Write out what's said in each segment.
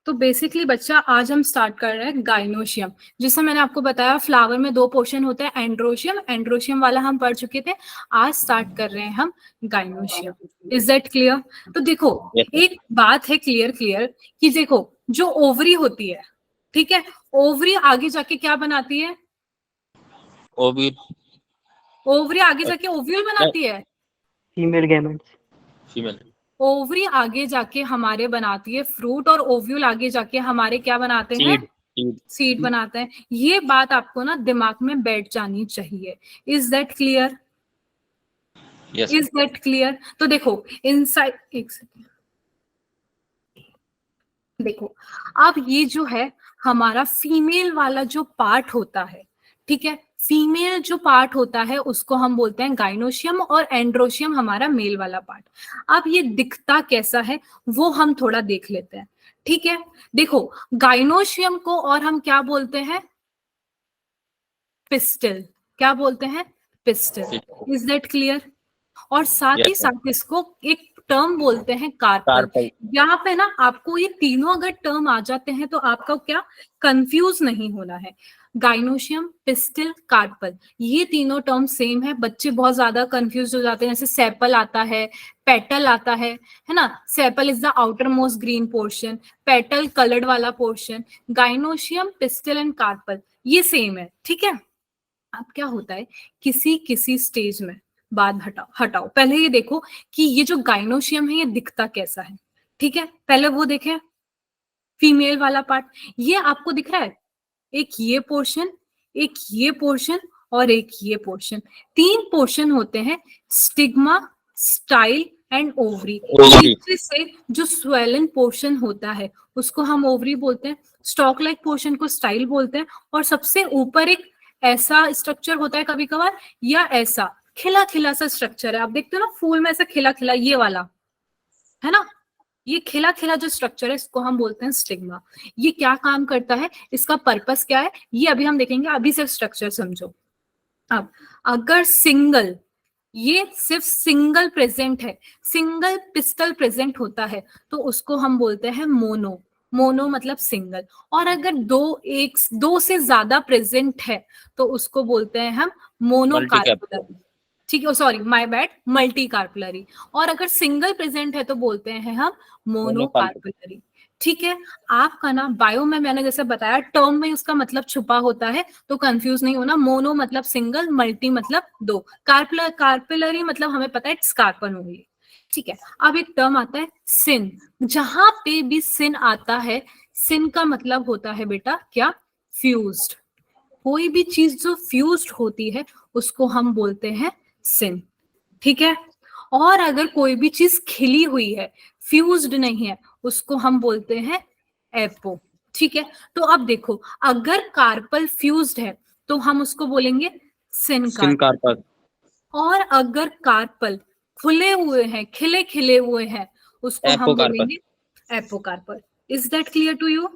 तो बेसिकली बच्चा आज हम स्टार्ट कर रहे हैं गाइनोशियम, जिससे मैंने आपको बताया फ्लावर में दो पोर्शन होते हैं, एंड्रोशियम, एंड्रोशियम वाला हम पढ़ चुके थे। आज स्टार्ट कर रहे हैं हम गाइनोशियम। Is that clear? तो देखो एक बात है क्लियर कि देखो जो ओवरी होती है, ठीक है, ओवरी आगे जाके क्या बनाती है? ओवरी आगे जाके ओव्यूल बनाती है, फीमेल गैमेट्स। फीमेल। ओवरी आगे जाके हमारे बनाती है फ्रूट, और ओव्यूल आगे जाके हमारे क्या बनाते हैं? सीड बनाते हैं। ये बात आपको ना दिमाग में बैठ जानी चाहिए। Is that clear? Is that clear? तो देखो इनसाइड, एक सेकेंड, देखो अब ये जो है हमारा फीमेल वाला जो पार्ट होता है, ठीक है, फीमेल जो पार्ट होता है उसको हम बोलते हैं गाइनोशियम, और एंड्रोशियम हमारा मेल वाला पार्ट। अब ये दिखता कैसा है वो हम थोड़ा देख लेते हैं, ठीक है। देखो गाइनोशियम को और हम क्या बोलते हैं? पिस्टल। क्या बोलते हैं? पिस्टल। Is that clear? और साथ ही साथ इसको एक टर्म बोलते हैं कार्पल। यहाँ पे ना आपको ये तीनों अगर टर्म आ जाते हैं तो आपका क्या कंफ्यूज नहीं होना है। गाइनोशियम, पिस्टल, कार्पल, ये तीनों टर्म सेम है। बच्चे बहुत ज्यादा कंफ्यूज हो जाते हैं, जैसे सेपल आता है, पेटल आता है ना। Sepal is the outer most green portion, petal coloured वाला portion. Gynoecium, pistil and carpel ये सेम है, ठीक है। अब क्या होता है किसी किसी स्टेज में, बात हटाओ पहले ये देखो कि ये जो गाइनोशियम है ये दिखता कैसा है, ठीक है। पहले वो देखें फीमेल वाला पार्ट, ये आपको दिख रहा है, एक ये पोर्शन, एक ये पोर्शन और एक ये पोर्शन, तीन पोर्शन होते हैं, स्टिग्मा, स्टाइल एंड ओवरी। नीचे से जो स्वेलन पोर्शन होता है उसको हम ओवरी बोलते हैं, स्टॉक लाइक पोर्शन को स्टाइल बोलते हैं, और सबसे ऊपर एक ऐसा स्ट्रक्चर होता है कभी कभार, या ऐसा खिला खिला सा स्ट्रक्चर है, आप देखते हो ना फूल में ऐसा खिला खिला, ये वाला है ना, ये खिला खिला जो स्ट्रक्चर है इसको हम बोलते हैं स्टिग्मा। ये क्या काम करता है, इसका पर्पस क्या है, ये अभी हम देखेंगे, अभी सिर्फ स्ट्रक्चर समझो। अब अगर सिंगल, ये सिर्फ सिंगल प्रेजेंट है, सिंगल पिस्टल प्रेजेंट होता है तो उसको हम बोलते हैं मोनो। मोनो मतलब सिंगल। और अगर दो से ज्यादा प्रेजेंट है तो उसको बोलते हैं हम मोनोकार्पुलरी, ठीक है, sorry my bad, multi carpellary. और अगर सिंगल प्रेजेंट है तो बोलते हैं हम मोनोकार्पुलरी, ठीक है। आपका ना बायो में मैंने जैसे बताया टर्म में उसका मतलब छुपा होता है, तो कंफ्यूज नहीं होना। मोनो मतलब सिंगल, मल्टी मतलब दो, कार्पुलरी मतलब हमें पता है स्कार्पन हो गई, ठीक है। अब एक टर्म आता है सिन। जहां पे भी सिन आता है, सिन का मतलब होता है बेटा क्या? फ्यूज्ड। कोई भी चीज जो फ्यूज्ड होती है उसको हम बोलते हैं सिन, ठीक है। और अगर कोई भी चीज खिली हुई है, फ्यूज्ड नहीं है, उसको हम बोलते हैं एपो, ठीक है। तो अब देखो अगर कार्पल फ्यूज्ड है तो हम उसको बोलेंगे सिन कार्पल, और अगर कार्पल खुले हुए हैं, खिले खिले हुए हैं, उसको हम बोलेंगे apocarpal. Is that clear to you?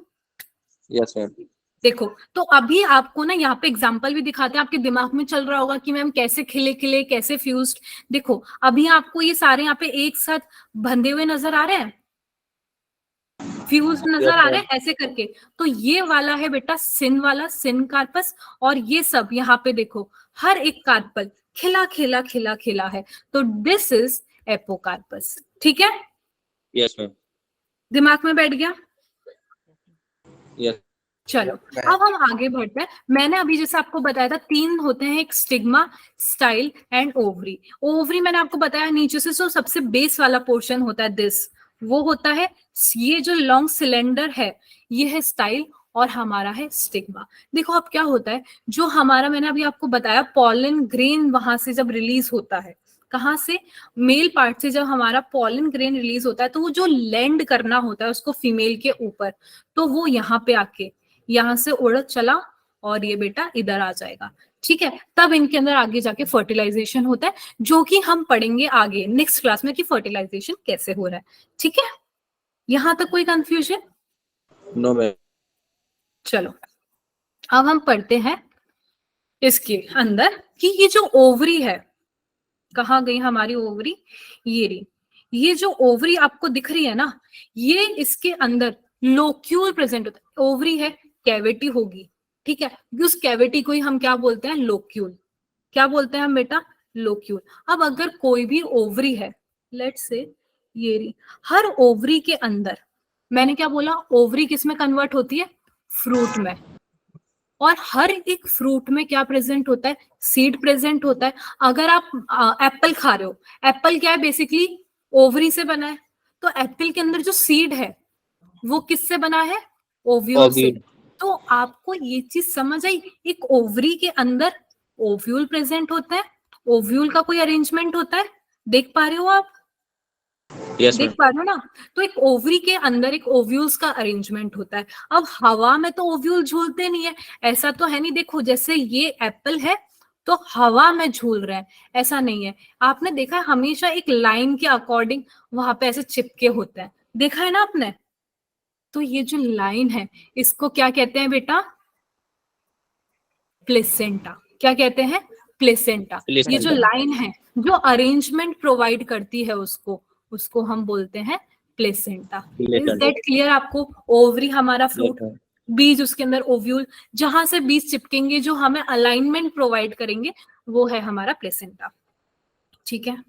Yes sir. देखो तो अभी आपको ना यहाँ पे एग्जांपल भी दिखाते हैं, आपके दिमाग में चल रहा होगा कि मैम कैसे खिले खिले, कैसे फ्यूज्ड। देखो अभी आपको ये सारे यहाँ पे एक साथ बंधे हुए नजर आ रहे हैं, फ्यूज नजर आ रहे हैं ऐसे करके, तो ये वाला है बेटा सिन वाला, सिन कार्पस। और ये सब यहाँ पे देखो हर एक कार्पल खिला खिला खिला खिला है, तो दिस इज एपोकार्पस, ठीक है। Yes ma'am. दिमाग में बैठ गया? यस। चलो अब हम आगे बढ़ते हैं। मैंने अभी जैसे आपको बताया था तीन होते हैं, एक stigma, style and ovary. Ovary मैंने आपको बताया नीचे से जो सबसे बेस वाला पोर्शन होता है दिस, वो होता है, ये जो लॉन्ग सिलेंडर है ये है स्टाइल, और हमारा है स्टिग्मा। देखो अब क्या होता है, जो हमारा मैंने अभी आपको बताया पॉलन ग्रेन वहां से जब रिलीज होता है, कहाँ से? मेल पार्ट से जब हमारा पॉलन ग्रेन रिलीज होता है तो वो जो लैंड करना होता है उसको फीमेल के ऊपर, तो वो यहाँ पे आके यहाँ से उड़ चला और ये बेटा इधर आ जाएगा, ठीक है। तब इनके अंदर आगे जाके फर्टिलाइजेशन होता है, जो कि हम पढ़ेंगे आगे नेक्स्ट क्लास में कि फर्टिलाइजेशन कैसे हो रहा है, ठीक है। यहां तक कोई कंफ्यूजन? No ma'am. चलो अब हम पढ़ते हैं इसके अंदर कि ये जो ओवरी है, कहाँ गई हमारी ओवरी? ये रही। ये जो ओवरी आपको दिख रही है ना, ये इसके अंदर लोक्यूल प्रेजेंट होता है। ओवरी है, कैविटी होगी, ठीक है, उस कैविटी को ही हम क्या बोलते हैं, लोक्यूल। क्या बोलते हैं हम बेटा, लोक्यूल। अब अगर कोई भी ओवरी है, लेट्स से ये रही, हर ओवरी के अंदर, मैंने क्या बोला, ओवरी किस में कन्वर्ट होती है, फ्रूट में। और हर एक फ्रूट में क्या प्रेजेंट होता है, सीड प्रेजेंट होता है। अगर आप एप्पल खा रहे हो, एप्पल क्या है, बेसिकली ओवरी से बना है। तो एप्पल के अंदर जो सीड है वो किससे बना है, ओव्यूल से। तो आपको ये चीज समझ आई, एक ओवरी के अंदर ओव्यूल प्रेजेंट होता है, ओव्यूल का कोई अरेंजमेंट होता है, देख पा रहे हो आप, यस देख मैम, पा रहे हो ना। तो एक ओवरी के अंदर एक ओव्यूल्स का अरेंजमेंट होता है। अब हवा में तो ओव्यूल झूलते नहीं है, ऐसा तो है नहीं। देखो जैसे ये एप्पल है तो हवा में झूल रहे हैं, ऐसा नहीं है। आपने देखा है हमेशा एक लाइन के अकॉर्डिंग वहां पे ऐसे चिपके होते हैं, देखा है ना आपने। तो ये जो लाइन है इसको क्या कहते हैं बेटा, प्लेसेंटा। क्या कहते हैं, प्लेसेंटा। ये जो लाइन है जो अरेंजमेंट प्रोवाइड करती है उसको, उसको हम बोलते हैं प्लेसेंटा। इज दैट क्लियर आपको। ओवरी हमारा फ्रूट, बीज उसके अंदर ओव्यूल, जहां से बीज चिपकेंगे जो हमें अलाइनमेंट प्रोवाइड करेंगे वो है हमारा प्लेसेंटा, ठीक है।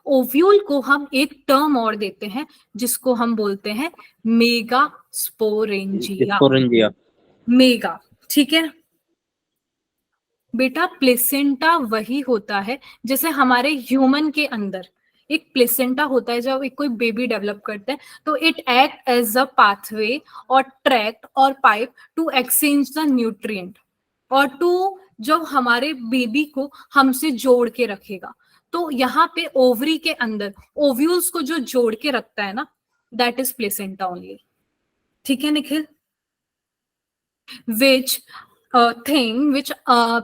ओव्यूल को हम एक टर्म और देते हैं जिसको हम बोलते हैं मेगा स्पोरेंजिया। स्पोरेंजिया, मेगा, ठीक है बेटा। प्लेसेंटा वही होता है जैसे हमारे ह्यूमन के अंदर एक प्लेसेंटा होता है। जब एक कोई बेबी डेवलप करता है तो it act as a pathway और ट्रैक्ट और pipe to exchange the nutrient और टू जो हमारे बेबी को हमसे जोड़ के रखेगा। तो यहाँ पे ओवरी के अंदर ओव्यूल्स को जो जोड़ के रखता है ना, दैट इज प्लेसेंटा ओनली, ठीक है Nikhil. which thing which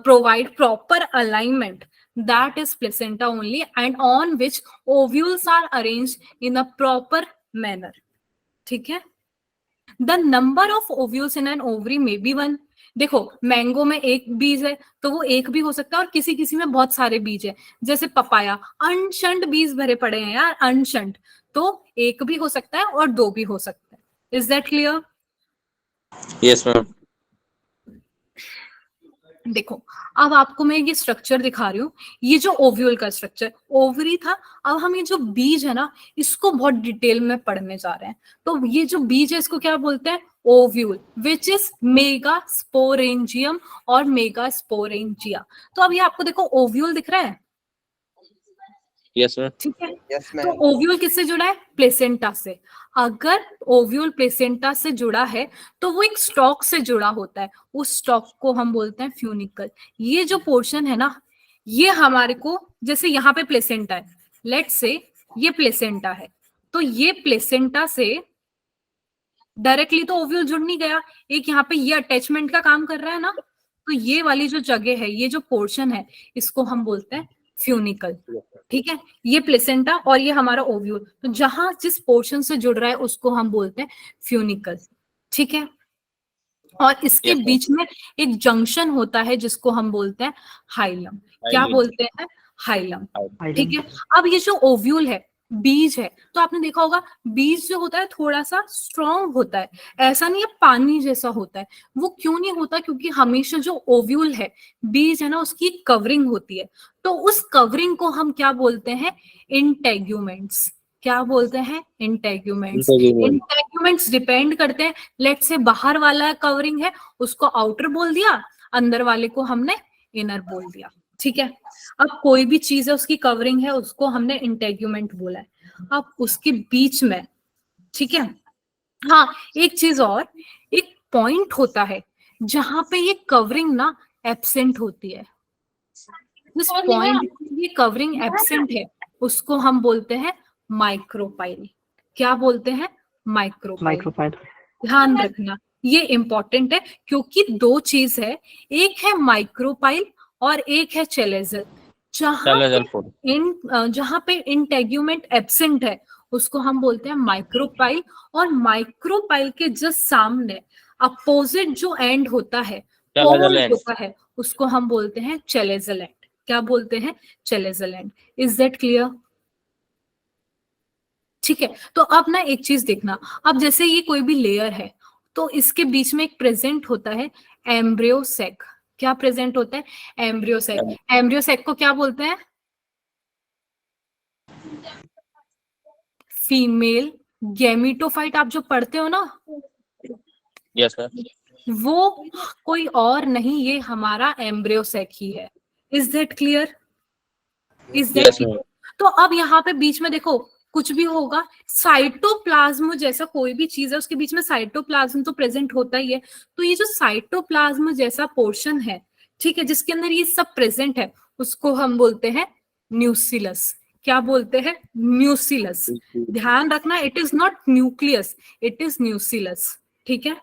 provide proper alignment, that is placenta only, and on which ovules are arranged in a proper manner, ठीक है। the number of ovules in an ovary may be one। देखो mango में एक बीज है तो वो एक भी हो सकता है और किसी किसी में बहुत सारे बीज है। जैसे पपाया, अनशंट बीज भरे पड़े हैं यार, अनशंट, तो एक भी हो सकता है और दो भी हो सकता है। Is that clear. Yes ma'am. देखो अब आपको मैं ये स्ट्रक्चर दिखा रही हूँ, ये जो ओव्यूल का स्ट्रक्चर, ओवरी था। अब हम ये जो बीज है ना इसको बहुत डिटेल में पढ़ने जा रहे हैं। तो ये जो बीज है इसको क्या बोलते हैं, ovule, which is mega sporangium और मेगा स्पोरेंजिया। तो अब ये आपको देखो ओव्यूल दिख रहा है, यस मैम, ठीक है। तो ओव्यूल किससे जुड़ा है, प्लेसेंटा से। अगर ओव्यूल प्लेसेंटा से जुड़ा है तो वो एक स्टॉक से जुड़ा होता है, उस स्टॉक को हम बोलते हैं फ्यूनिकल। ये जो पोर्शन है ना, ये हमारे को, जैसे यहाँ पे प्लेसेंटा है, लेट्स से ये प्लेसेंटा है, तो ये प्लेसेंटा से डायरेक्टली तो ओव्यूल जुड़ नहीं गया, एक यहाँ पे ये अटैचमेंट का काम कर रहा है ना। तो ये वाली जो जगह है, ये जो पोर्शन है, इसको हम बोलते हैं फ्यूनिकल, ठीक है। ये प्लेसेंटा और ये हमारा ओव्यूल, तो जहां जिस पोर्शन से जुड़ रहा है उसको हम बोलते हैं फ्यूनिकल, ठीक है। और इसके बीच में एक जंक्शन होता है जिसको हम बोलते हैं हाइलम। क्या बोलते हैं, हाइलम, ठीक है। अब ये जो ओव्यूल है, बीज है, तो आपने देखा होगा बीज जो होता है थोड़ा सा स्ट्रॉन्ग होता है, ऐसा नहीं है पानी जैसा होता है। वो क्यों नहीं होता, क्योंकि हमेशा जो ओव्यूल है, बीज है ना, उसकी कवरिंग होती है। तो उस कवरिंग को हम क्या बोलते हैं, इंटेग्यूमेंट्स। क्या बोलते हैं, इंटेग्यूमेंट्स। इंटेग्यूमेंट्स डिपेंड करते हैं, लेट से बाहर वाला कवरिंग है उसको आउटर बोल दिया, अंदर वाले को हमने इनर बोल दिया, ठीक है। अब कोई भी चीज है उसकी कवरिंग है, उसको हमने इंटेग्यूमेंट बोला है। अब उसके बीच में, ठीक है, हाँ एक चीज और, एक पॉइंट होता है जहां पे ये कवरिंग ना एब्सेंट होती है। जिस पॉइंट ये कवरिंग एब्सेंट है उसको हम बोलते हैं माइक्रोपाइल। क्या बोलते हैं, माइक्रोपाइल। ध्यान रखना ये इंपॉर्टेंट है, क्योंकि दो चीज है, एक है माइक्रोपाइल और एक है चेलेजल। जहां पे इंटेग्यूमेंट एब्सेंट है उसको हम बोलते हैं माइक्रोपाइल, और माइक्रोपाइल के जस्ट सामने अपोजिट जो एंड होता है, पोल होता है, उसको हम बोलते हैं चेलेजल एंड। क्या बोलते हैं, chalazal and. Is that clear. ठीक है, तो अब ना एक चीज देखना, अब जैसे ये कोई भी लेयर है तो इसके बीच में एक प्रेजेंट होता है एम्ब्रियो सैक। क्या प्रेजेंट होता है? Embryo sac. एम्ब्रियो सैक को क्या बोलते हैं? Female gametophyte. आप जो पढ़ते हो ना, यस मैम, वो कोई और नहीं, ये हमारा एम्ब्रियो सैक ही है। Is that clear? Is that yes ma'am, clear? तो अब यहाँ पे बीच में देखो कुछ भी होगा, साइटोप्लाज्म जैसा कोई भी चीज है उसके बीच में साइटोप्लाज्म तो प्रेजेंट होता ही है। तो ये जो साइटोप्लाज्म जैसा पोर्शन है, ठीक है, जिसके अंदर ये सब प्रेजेंट है, उसको हम बोलते हैं न्यूसिलस। क्या बोलते हैं? न्यूसिलस। ध्यान रखना, it is not nucleus, it is न्यूसिलस। ठीक है,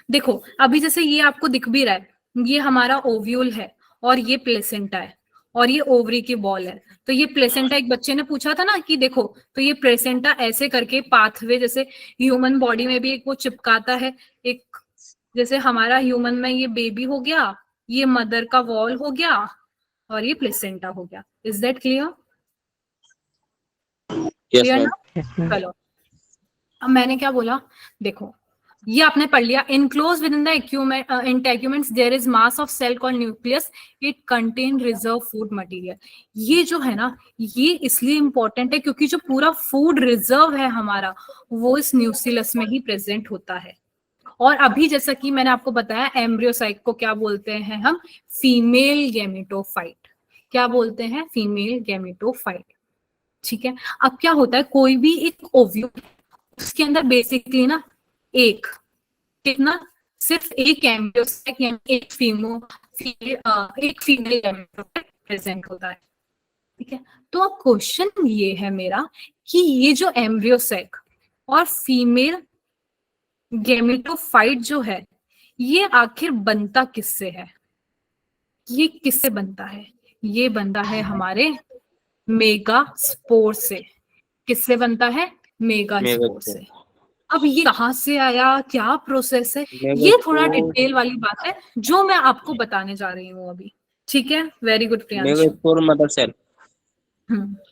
देखो अभी जैसे ये आपको दिख भी रहा है, ये हमारा ओव्यूल है और ये प्लेसेंटा है और ये ओवरी की बॉल है। तो ये प्लेसेंटा, एक बच्चे ने पूछा था ना कि देखो, तो ये प्लेसेंटा ऐसे करके पाथवे जैसे ह्यूमन बॉडी में भी एक वो चिपकाता है, एक जैसे हमारा ह्यूमन में ये बेबी हो गया, ये मदर का वॉल हो गया और ये प्लेसेंटा हो गया। Is that clear? Yes clear ma'am, ना? Yes, ma'am. चलो, अब मैंने क्या बोला, देखो ये आपने पढ़ लिया, enclose within the integuments there is mass of cell called nucleus, it contain reserve food material. ये जो है ना, ये इसलिए इंपॉर्टेंट है क्योंकि जो पूरा फूड रिजर्व है हमारा, वो इस न्यूक्लियस में ही प्रेजेंट होता है। और अभी जैसा कि मैंने आपको बताया, एम्ब्रियोसाइट को क्या बोलते हैं हम? Female gametophyte. क्या बोलते हैं? Female gametophyte. ठीक है, अब क्या होता है, कोई भी एक ओव्यूल, उसके अंदर बेसिकली ना एक, कितना, सिर्फ एक एम्ब्रियोसाइट यानी एक एक फीमेल गैमेटोफाइट प्रेजेंट होता है। ठीक है, तो अब क्वेश्चन ये है मेरा कि ये जो एम्ब्रियोसाइट और फीमेल गैमेटोफाइट जो है, ये आखिर बनता किससे है? ये किससे बनता है? ये बनता है हमारे मेगा स्पोर से। किससे बनता है? मेगा स्पोर से। अब ये कहाँ से आया, क्या प्रोसेस है, ये थोड़ा डिटेल वाली बात है जो मैं आपको बताने जा रही हूँ अभी। ठीक है, very good Priyanshu. Megaspore mother cell.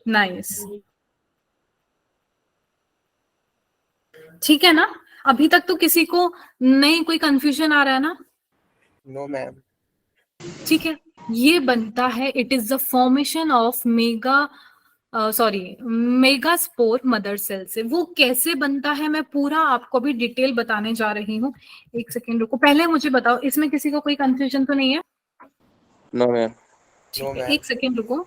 Nice. ठीक है ना, अभी तक तो किसी को नहीं कोई कंफ्यूजन आ रहा है ना? No ma'am. ठीक है, ये बनता है, it is the formation of megaspore mother cell से। वो कैसे बनता है मैं पूरा आपको भी डिटेल बताने जा रही हूँ। एक सेकेंड रुको, पहले मुझे बताओ इसमें किसी को कोई कंफ्यूजन तो नहीं है? नो मैम, ठीक है, एक सेकेंड रुको।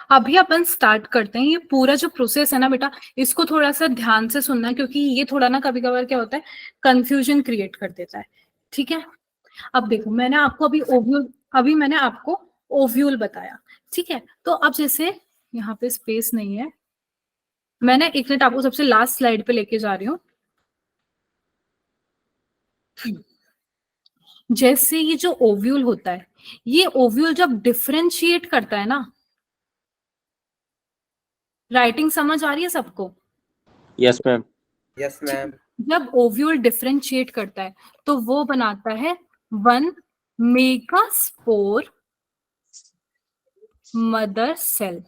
अभी अपन स्टार्ट करते हैं। ये पूरा जो प्रोसेस है ना बेटा, इसको थोड़ा सा ध्यान से सुनना, क्योंकि ये थोड़ा ना कभी कभार क्या होता है, कंफ्यूजन क्रिएट कर देता है। ठीक है, अब देखो मैंने आपको अभी मैंने आपको ओव्यूल बताया। ठीक है, तो अब जैसे यहाँ पे स्पेस नहीं है, मैंने एक मिनट आपको सबसे लास्ट स्लाइड पे लेके जा रही हूँ। जैसे ये जो ओव्यूल होता है, ये ओव्यूल जब डिफरेंशिएट करता है ना, राइटिंग समझ आ रही है सबको? Yes ma'am, yes ma'am. जब ओव्यूल डिफरेंशिएट करता है तो वो बनाता है 1 मेगास्पोर मदर सेल।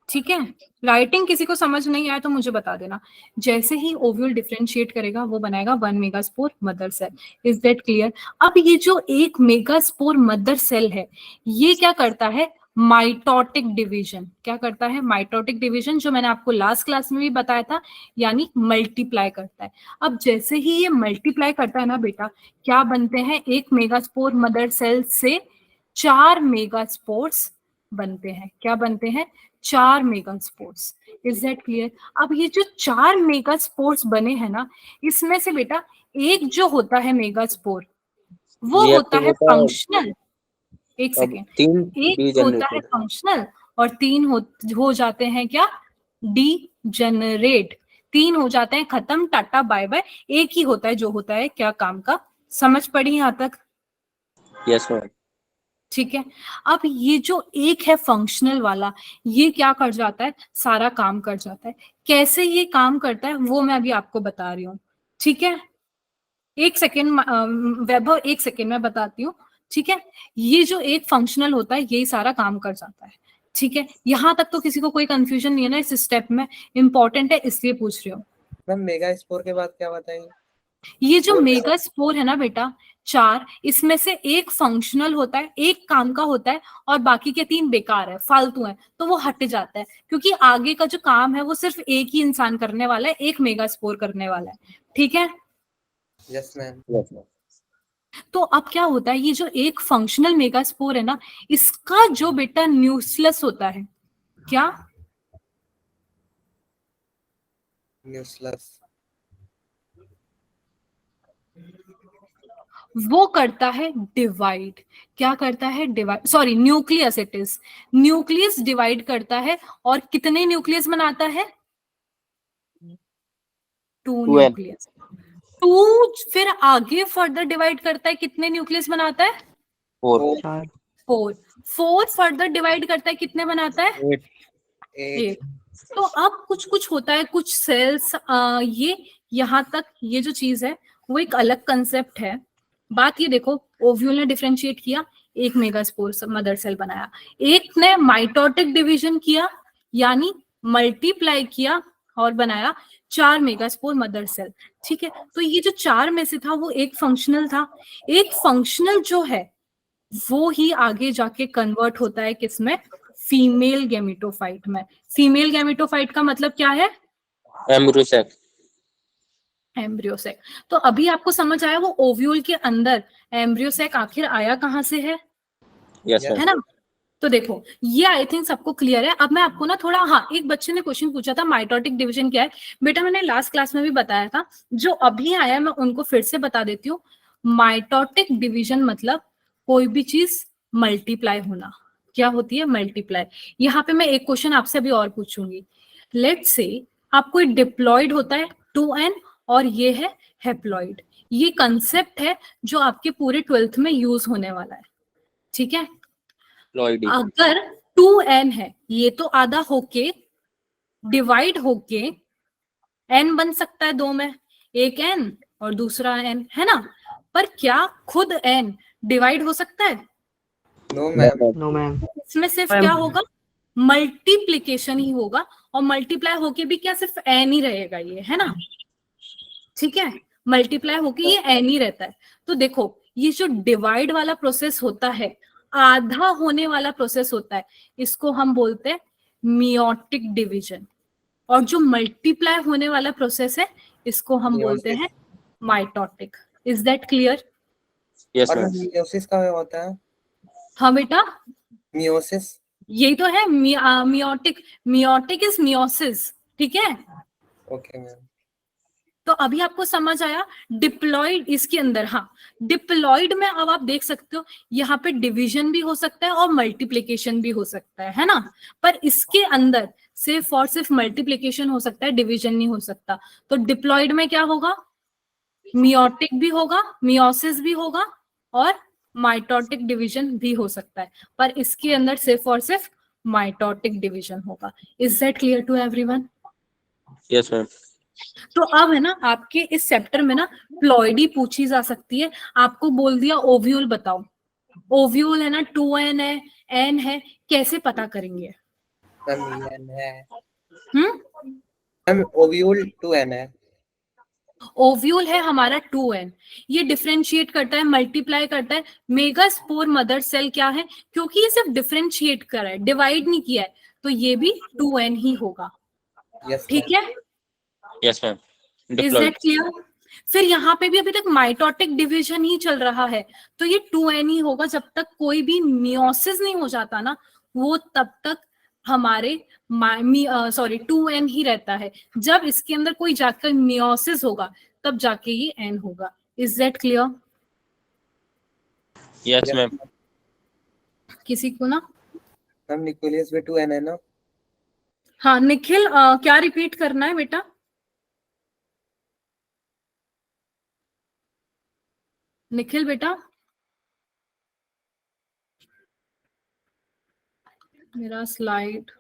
ठीक है, राइटिंग किसी को समझ नहीं आया तो मुझे बता देना। जैसे ही ओव्यूल डिफरेंशिएट करेगा वो बनाएगा 1 megaspore mother cell. Is that clear? अब ये जो 1 मेगास्पोर मदर सेल है, ये क्या करता है? Mitotic division. क्या करता है? माइटोटिक डिवीजन, जो मैंने आपको लास्ट क्लास में भी बताया था, यानी मल्टीप्लाई करता है। अब जैसे ही ये मल्टीप्लाई करता है ना बेटा, क्या बनते हैं? 1 मेगास्पोर मदर सेल से 4 मेगास्पोर्स बनते हैं। क्या बनते हैं? 4 मेगास्पोर्स। Is that clear? अब ये जो 4 मेगास्पोर्स बने हैं ना, इसमें से बेटा एक जो होता है मेगास्पोर, वो होता है फंक्शनल। एक सेकेंड, एक होता है फंक्शनल और 3 हो जाते हैं क्या? डीजेनरेट। 3 हो जाते हैं खत्म, टाटा बाय बाय। एक ही होता है जो होता है क्या काम का? समझ पड़ी यहां तक? Yes, ma'am. ठीक है। अब ये जो एक है फंक्शनल वाला, ये क्या कर जाता है, सारा काम कर जाता है। कैसे ये काम करता है वो मैं अभी आपको बता रही हूँ, ठीक है। एक सेकेंड वैभव, एक सेकेंड मैं बताती हूँ, ठीक है। ये जो एक फंक्शनल होता है यही सारा काम कर जाता है, ठीक है। यहाँ तक तो किसी को कोई कंफ्यूजन नहीं है ना इस स्टेप में, इंपॉर्टेंट है इसलिए पूछ रही हूँ। मैम मेगा स्पोर के बाद क्या बताएंगे? ये जो मेगा स्पोर है ना बेटा, 4, इसमें से एक फंक्शनल होता है, एक काम का होता है, और बाकी के 3 बेकार है, फालतू है, तो वो हट जाता है, क्योंकि आगे का जो काम है वो सिर्फ एक ही इंसान करने वाला है, एक मेगा स्पोर करने वाला है, ठीक है। Yes ma'am. Yes, ma'am. तो अब क्या होता है, ये जो एक फंक्शनल मेगा स्पोर है ना, इसका जो बेटा न्यूक्लियस होता है, क्या न्यूक्लियस। वो करता है डिवाइड। क्या करता है, divide, sorry nucleus, it is nucleus divide करता है, और कितने न्यूक्लियस बनाता है, 2 2n. न्यूक्लियस। 2 फिर आगे फर्दर डिवाइड करता है, कितने न्यूक्लियस बनाता है, 4. 4 4 फर्दर डिवाइड करता है, कितने बनाता है, 8. 8। तो अब कुछ कुछ होता है, कुछ सेल्स, ये यहाँ तक ये जो चीज है वो एक अलग कंसेप्ट है। बात ये देखो, ओव्यूल ने डिफरेंशिएट किया, एक मेगास्पोर मदर सेल बनाया, एक ने माइटोटिक डिवीजन किया, यानी मल्टीप्लाई किया और बनाया 4 मेगास्पोर मदर सेल, ठीक है। तो ये जो 4 में से था वो एक फंक्शनल था, एक फंक्शनल जो है वो ही आगे जाके कन्वर्ट होता है किसमें, फीमेल गैमेटोफाइट में। फीमेल गैमेटोफाइट का मतलब क्या है, Embryo sac. Embryo sac. तो अभी आपको समझ आया वो ओव्यूल के अंदर एम्ब्रियो सेक आखिर आया कहां से है Yes, ma'am. है ना। तो देखो ये आई थिंक सबको क्लियर है। अब मैं आपको ना थोड़ा, हाँ, एक बच्चे ने क्वेश्चन पूछा था माइटोटिक डिवीजन क्या है, बेटा मैंने लास्ट क्लास में भी बताया था, जो अभी आया मैं उनको फिर से बता देती हूँ। माइटोटिक डिवीजन मतलब कोई भी चीज मल्टीप्लाई होना। क्या होती है, मल्टीप्लाई। यहाँ पे मैं एक क्वेश्चन आपसे अभी और पूछूंगी। लेट्स से आपको एक डिप्लॉइड होता है 2n, और ये है हेप्लॉइड। ये कंसेप्ट है जो आपके पूरे 12th में यूज होने वाला है, ठीक है। Ploidy. अगर 2n है, ये तो आधा होके डिवाइड होके n बन सकता है, 2 में, एक n और दूसरा n, है ना। पर क्या खुद n डिवाइड हो सकता है, नो मैम। No ma'am. इसमें सिर्फ मैम। क्या होगा, मल्टीप्लीकेशन ही होगा, और मल्टीप्लाई होके भी क्या सिर्फ n ही रहेगा, ये है ना, ठीक है। मल्टीप्लाई होके ये n ही रहता है। तो देखो ये जो डिवाइड वाला प्रोसेस होता है, आधा होने वाला प्रोसेस होता है, इसको हम बोलते हैं मियोटिक डिवीजन, और जो मल्टीप्लाई होने वाला प्रोसेस है इसको हम बोलते हैं mitotic. Is that clear. Yes, और ma'am. मियोसिस का होता है? हाँ बेटा, मियोसिस। यही तो है मियोटिक। मियोटिक इज मियोसिस, ठीक है। Okay ma'am. तो अभी आपको समझ आया डिप्लॉइड इसके अंदर, हाँ, डिप्लॉइड में अब आप देख सकते हो यहाँ पे डिवीजन भी हो सकता है और मल्टीप्लिकेशन भी हो सकता है ना। पर इसके अंदर सिर्फ और सिर्फ मल्टीप्लिकेशन हो सकता है, डिवीजन नहीं हो सकता। तो डिप्लॉइड में क्या होगा, मियोटिक भी होगा, मियोसिस भी होगा, और माइटोटिक डिवीजन भी हो सकता है, पर इसके अंदर सिर्फ और सिर्फ माइटोटिक डिवीजन होगा। Is that clear to everyone. Yes, ma'am. तो अब है ना आपके इस चैप्टर में ना प्लॉइडी पूछी जा सकती है। आपको बोल दिया ओव्यूल बताओ, ओव्यूल है ना 2n है, n है, कैसे पता करेंगे। मैम एन है। हम्म, मैम ओव्यूल 2n है। ओव्यूल है हमारा 2n, ये डिफरेंशिएट करता है, मल्टीप्लाई करता है। मेगा स्पोर मदर सेल क्या है, क्योंकि ये सिर्फ डिफरेंशिएट कर रहा है, डिवाइड नहीं किया है, तो ये भी 2n ही होगा, यस ठीक है। Yes, ma'am. Is Diploid. That clear. फिर यहाँ पे भी अभी तक माइटोटिक डिवीजन ही चल रहा है, तो ये 2n ही होगा। जब तक कोई भी मियोसिस नहीं हो जाता ना, वो तब तक हमारे 2n ही रहता है। जब इसके अंदर कोई जाकर मियोसिस होगा तब जाके ये n होगा। Is that clear. Yes, ma'am. किसी को ना, मैम न्यूक्लियस में 2n है ना? हाँ निखिल, क्या रिपीट करना है बेटा, निखिल बेटा। मेरा स्लाइड,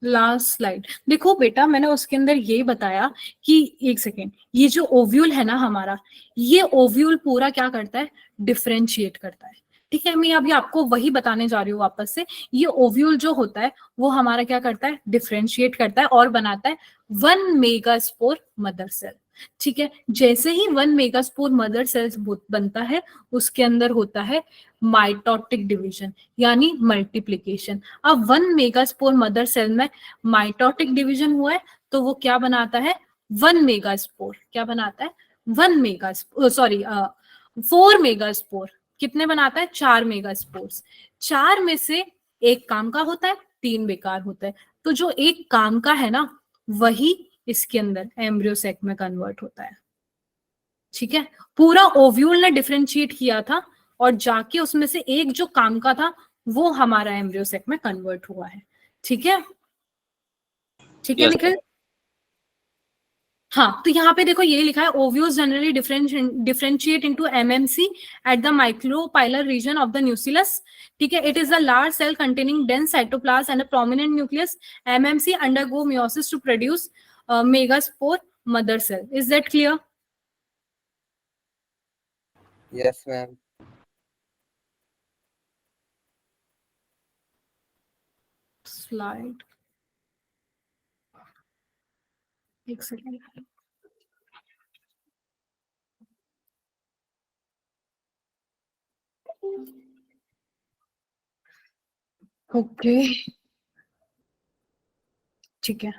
लास्ट स्लाइड देखो बेटा, मैंने उसके अंदर ये बताया कि एक सेकेंड, ये जो ओव्यूल है ना हमारा, ये ओव्यूल पूरा क्या करता है, डिफरेंशिएट करता है। ठीक है, मैं अभी आपको वही बताने जा रही हूँ वापस से। ये ओव्यूल जो होता है वो हमारा क्या करता है, डिफरेंशिएट करता है और बनाता है 1 मेगास्पोर मदर सेल। ठीक है, जैसे ही 1 मेगास्पोर मदर सेल बनता है, उसके अंदर होता है माइटोटिक डिवीजन यानी मल्टीप्लिकेशन। अब 1 मेगास्पोर मदर सेल में माइटोटिक डिवीजन हुआ है तो वो क्या बनाता है, 1 मेगास्पोर। क्या बनाता है, 1 मेगास्पोर, सॉरी 4 मेगास्पोर। कितने बनाता है, 4 मेगास्पोर्स। 4 में से एक काम का होता है, 3 बेकार होता है। तो जो एक काम का है ना, वही इसके अंदर एम्ब्रियो सैक में कन्वर्ट होता है। ठीक है, पूरा ओव्यूल ने डिफरेंशिएट किया था और जाके उसमें से एक जो काम का था वो हमारा एम्ब्रियो सैक में कन्वर्ट हुआ है। ठीक है, ठीक है Yes, निखिल। हाँ, तो यहाँ पे देखो ये लिखा है, ovules generally differentiate into MMC at the micropylar region of the nucleus. ठीक है, it is a large cell containing dense cytoplasm and a prominent nucleus. MMC undergo meiosis to produce megaspore mother cell. Is that clear? Yes, ma'am. Slide, एक सेकेंड। Okay, ठीक है,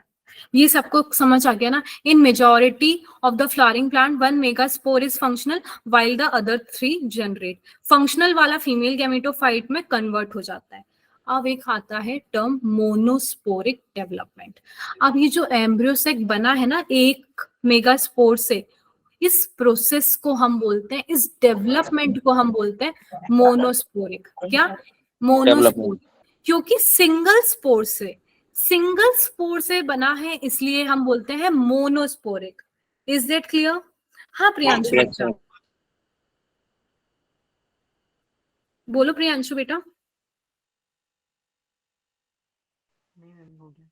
ये सबको समझ आ गया ना। In majority of the flowering plant 1 megaspore is functional while the other 3 generate. Functional वाला फीमेल गैमेटोफाइट में कन्वर्ट हो जाता है। अब एक आता है टर्म मोनोस्पोरिक डेवलपमेंट। अब ये जो एम्ब्रियो सैक बना है ना 1 मेगास्पोर से, इस प्रोसेस को हम बोलते हैं, इस डेवलपमेंट को हम बोलते हैं मोनोस्पोरिक। क्या, मोनोस्पोरिक, क्योंकि सिंगल स्पोर से बना है, इसलिए हम बोलते हैं मोनोस्पोरिक। Is that clear? हाँ प्रियांशु Yes, बेटा, ma'am. बोलो प्रियांशु बेटा। नहीं मैम, हो गया।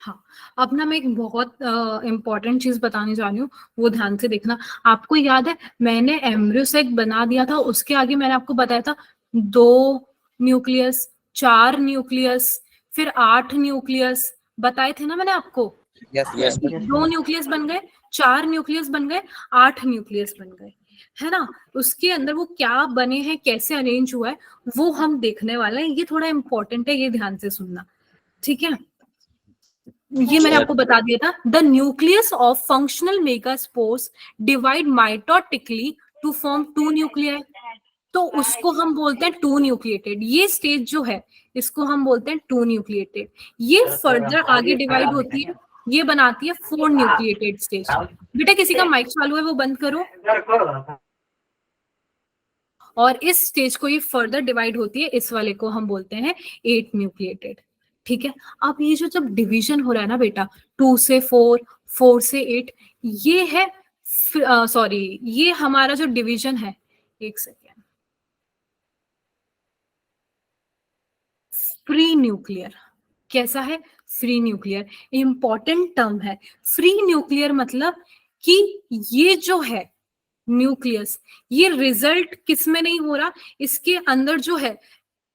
हाँ, अब ना मैं एक बहुत इंपॉर्टेंट चीज बताने जा रही हूँ, वो ध्यान से देखना। आपको याद है मैंने एम्ब्रियो सैक बना दिया था, उसके आगे मैंने आपको बताया था 2 न्यूक्लियस, 4 न्यूक्लियस, फिर 8 न्यूक्लियस बताए थे ना मैंने आपको। Yes, Yes, ma'am. Yes, 2 ma'am. Nucleus बन गए, 4 न्यूक्लियस बन गए, 8 न्यूक्लियस बन गए, है ना। उसके अंदर वो क्या बने हैं, कैसे अरेंज हुआ है, वो हम देखने वाले हैं। ये थोड़ा इंपॉर्टेंट है, ये ध्यान से सुनना। ठीक है, ये मैंने आपको बता दिया था। The nucleus of functional megaspores divide mitotically to form 2 nuclei. तो उसको हम बोलते हैं 2 न्यूक्लिएटेड। ये स्टेज जो है इसको हम बोलते हैं 2 न्यूक्लिएटेड। ये फर्दर आगे डिवाइड होती है, ये बनाती है 4 न्यूक्लिएटेड स्टेज। बेटा किसी का माइक चालू है वो बंद करो। और इस स्टेज को ये फर्दर डिवाइड होती है, इस वाले को हम बोलते हैं 8 न्यूक्लिएटेड। ठीक है, अब ये जो जब डिवीजन हो रहा है ना बेटा 2 से 4, 4 से 8, ये है सॉरी, ये हमारा जो डिवीजन है, एक सेकेंड, फ्री न्यूक्लियर। कैसा है, फ्री न्यूक्लियर। इंपॉर्टेंट टर्म है फ्री न्यूक्लियर, मतलब कि ये जो है न्यूक्लियस, ये रिजल्ट किसमें नहीं हो रहा, इसके अंदर जो है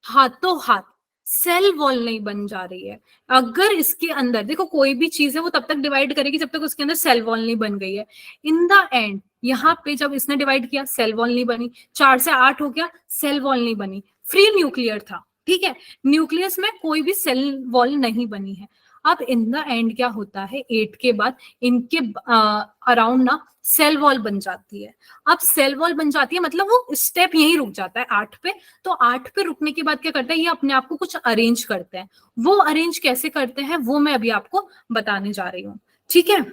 हाथों हाथ सेल वॉल नहीं बन जा रही है। अगर इसके अंदर देखो कोई भी चीज है वो तब तक डिवाइड करेगी जब तक उसके अंदर सेल वॉल नहीं बन गई है। इन द एंड यहाँ पे जब इसने डिवाइड किया सेल वॉल नहीं बनी, 4 से 8 हो गया, सेल वॉल नहीं बनी, फ्री न्यूक्लियर था। ठीक है, न्यूक्लियस में कोई भी सेल वॉल नहीं बनी है। अब इन द एंड क्या होता है, 8 के बाद इनके अराउंड ना सेल वॉल बन जाती है। अब सेल वॉल बन जाती है मतलब वो स्टेप यहीं रुक जाता है 8 पे। तो 8 पे रुकने के बाद क्या करता है, ये अपने आप को कुछ अरेंज करते हैं। वो अरेंज कैसे करते हैं वो मैं अभी आपको बताने जा रही हूँ। ठीक है,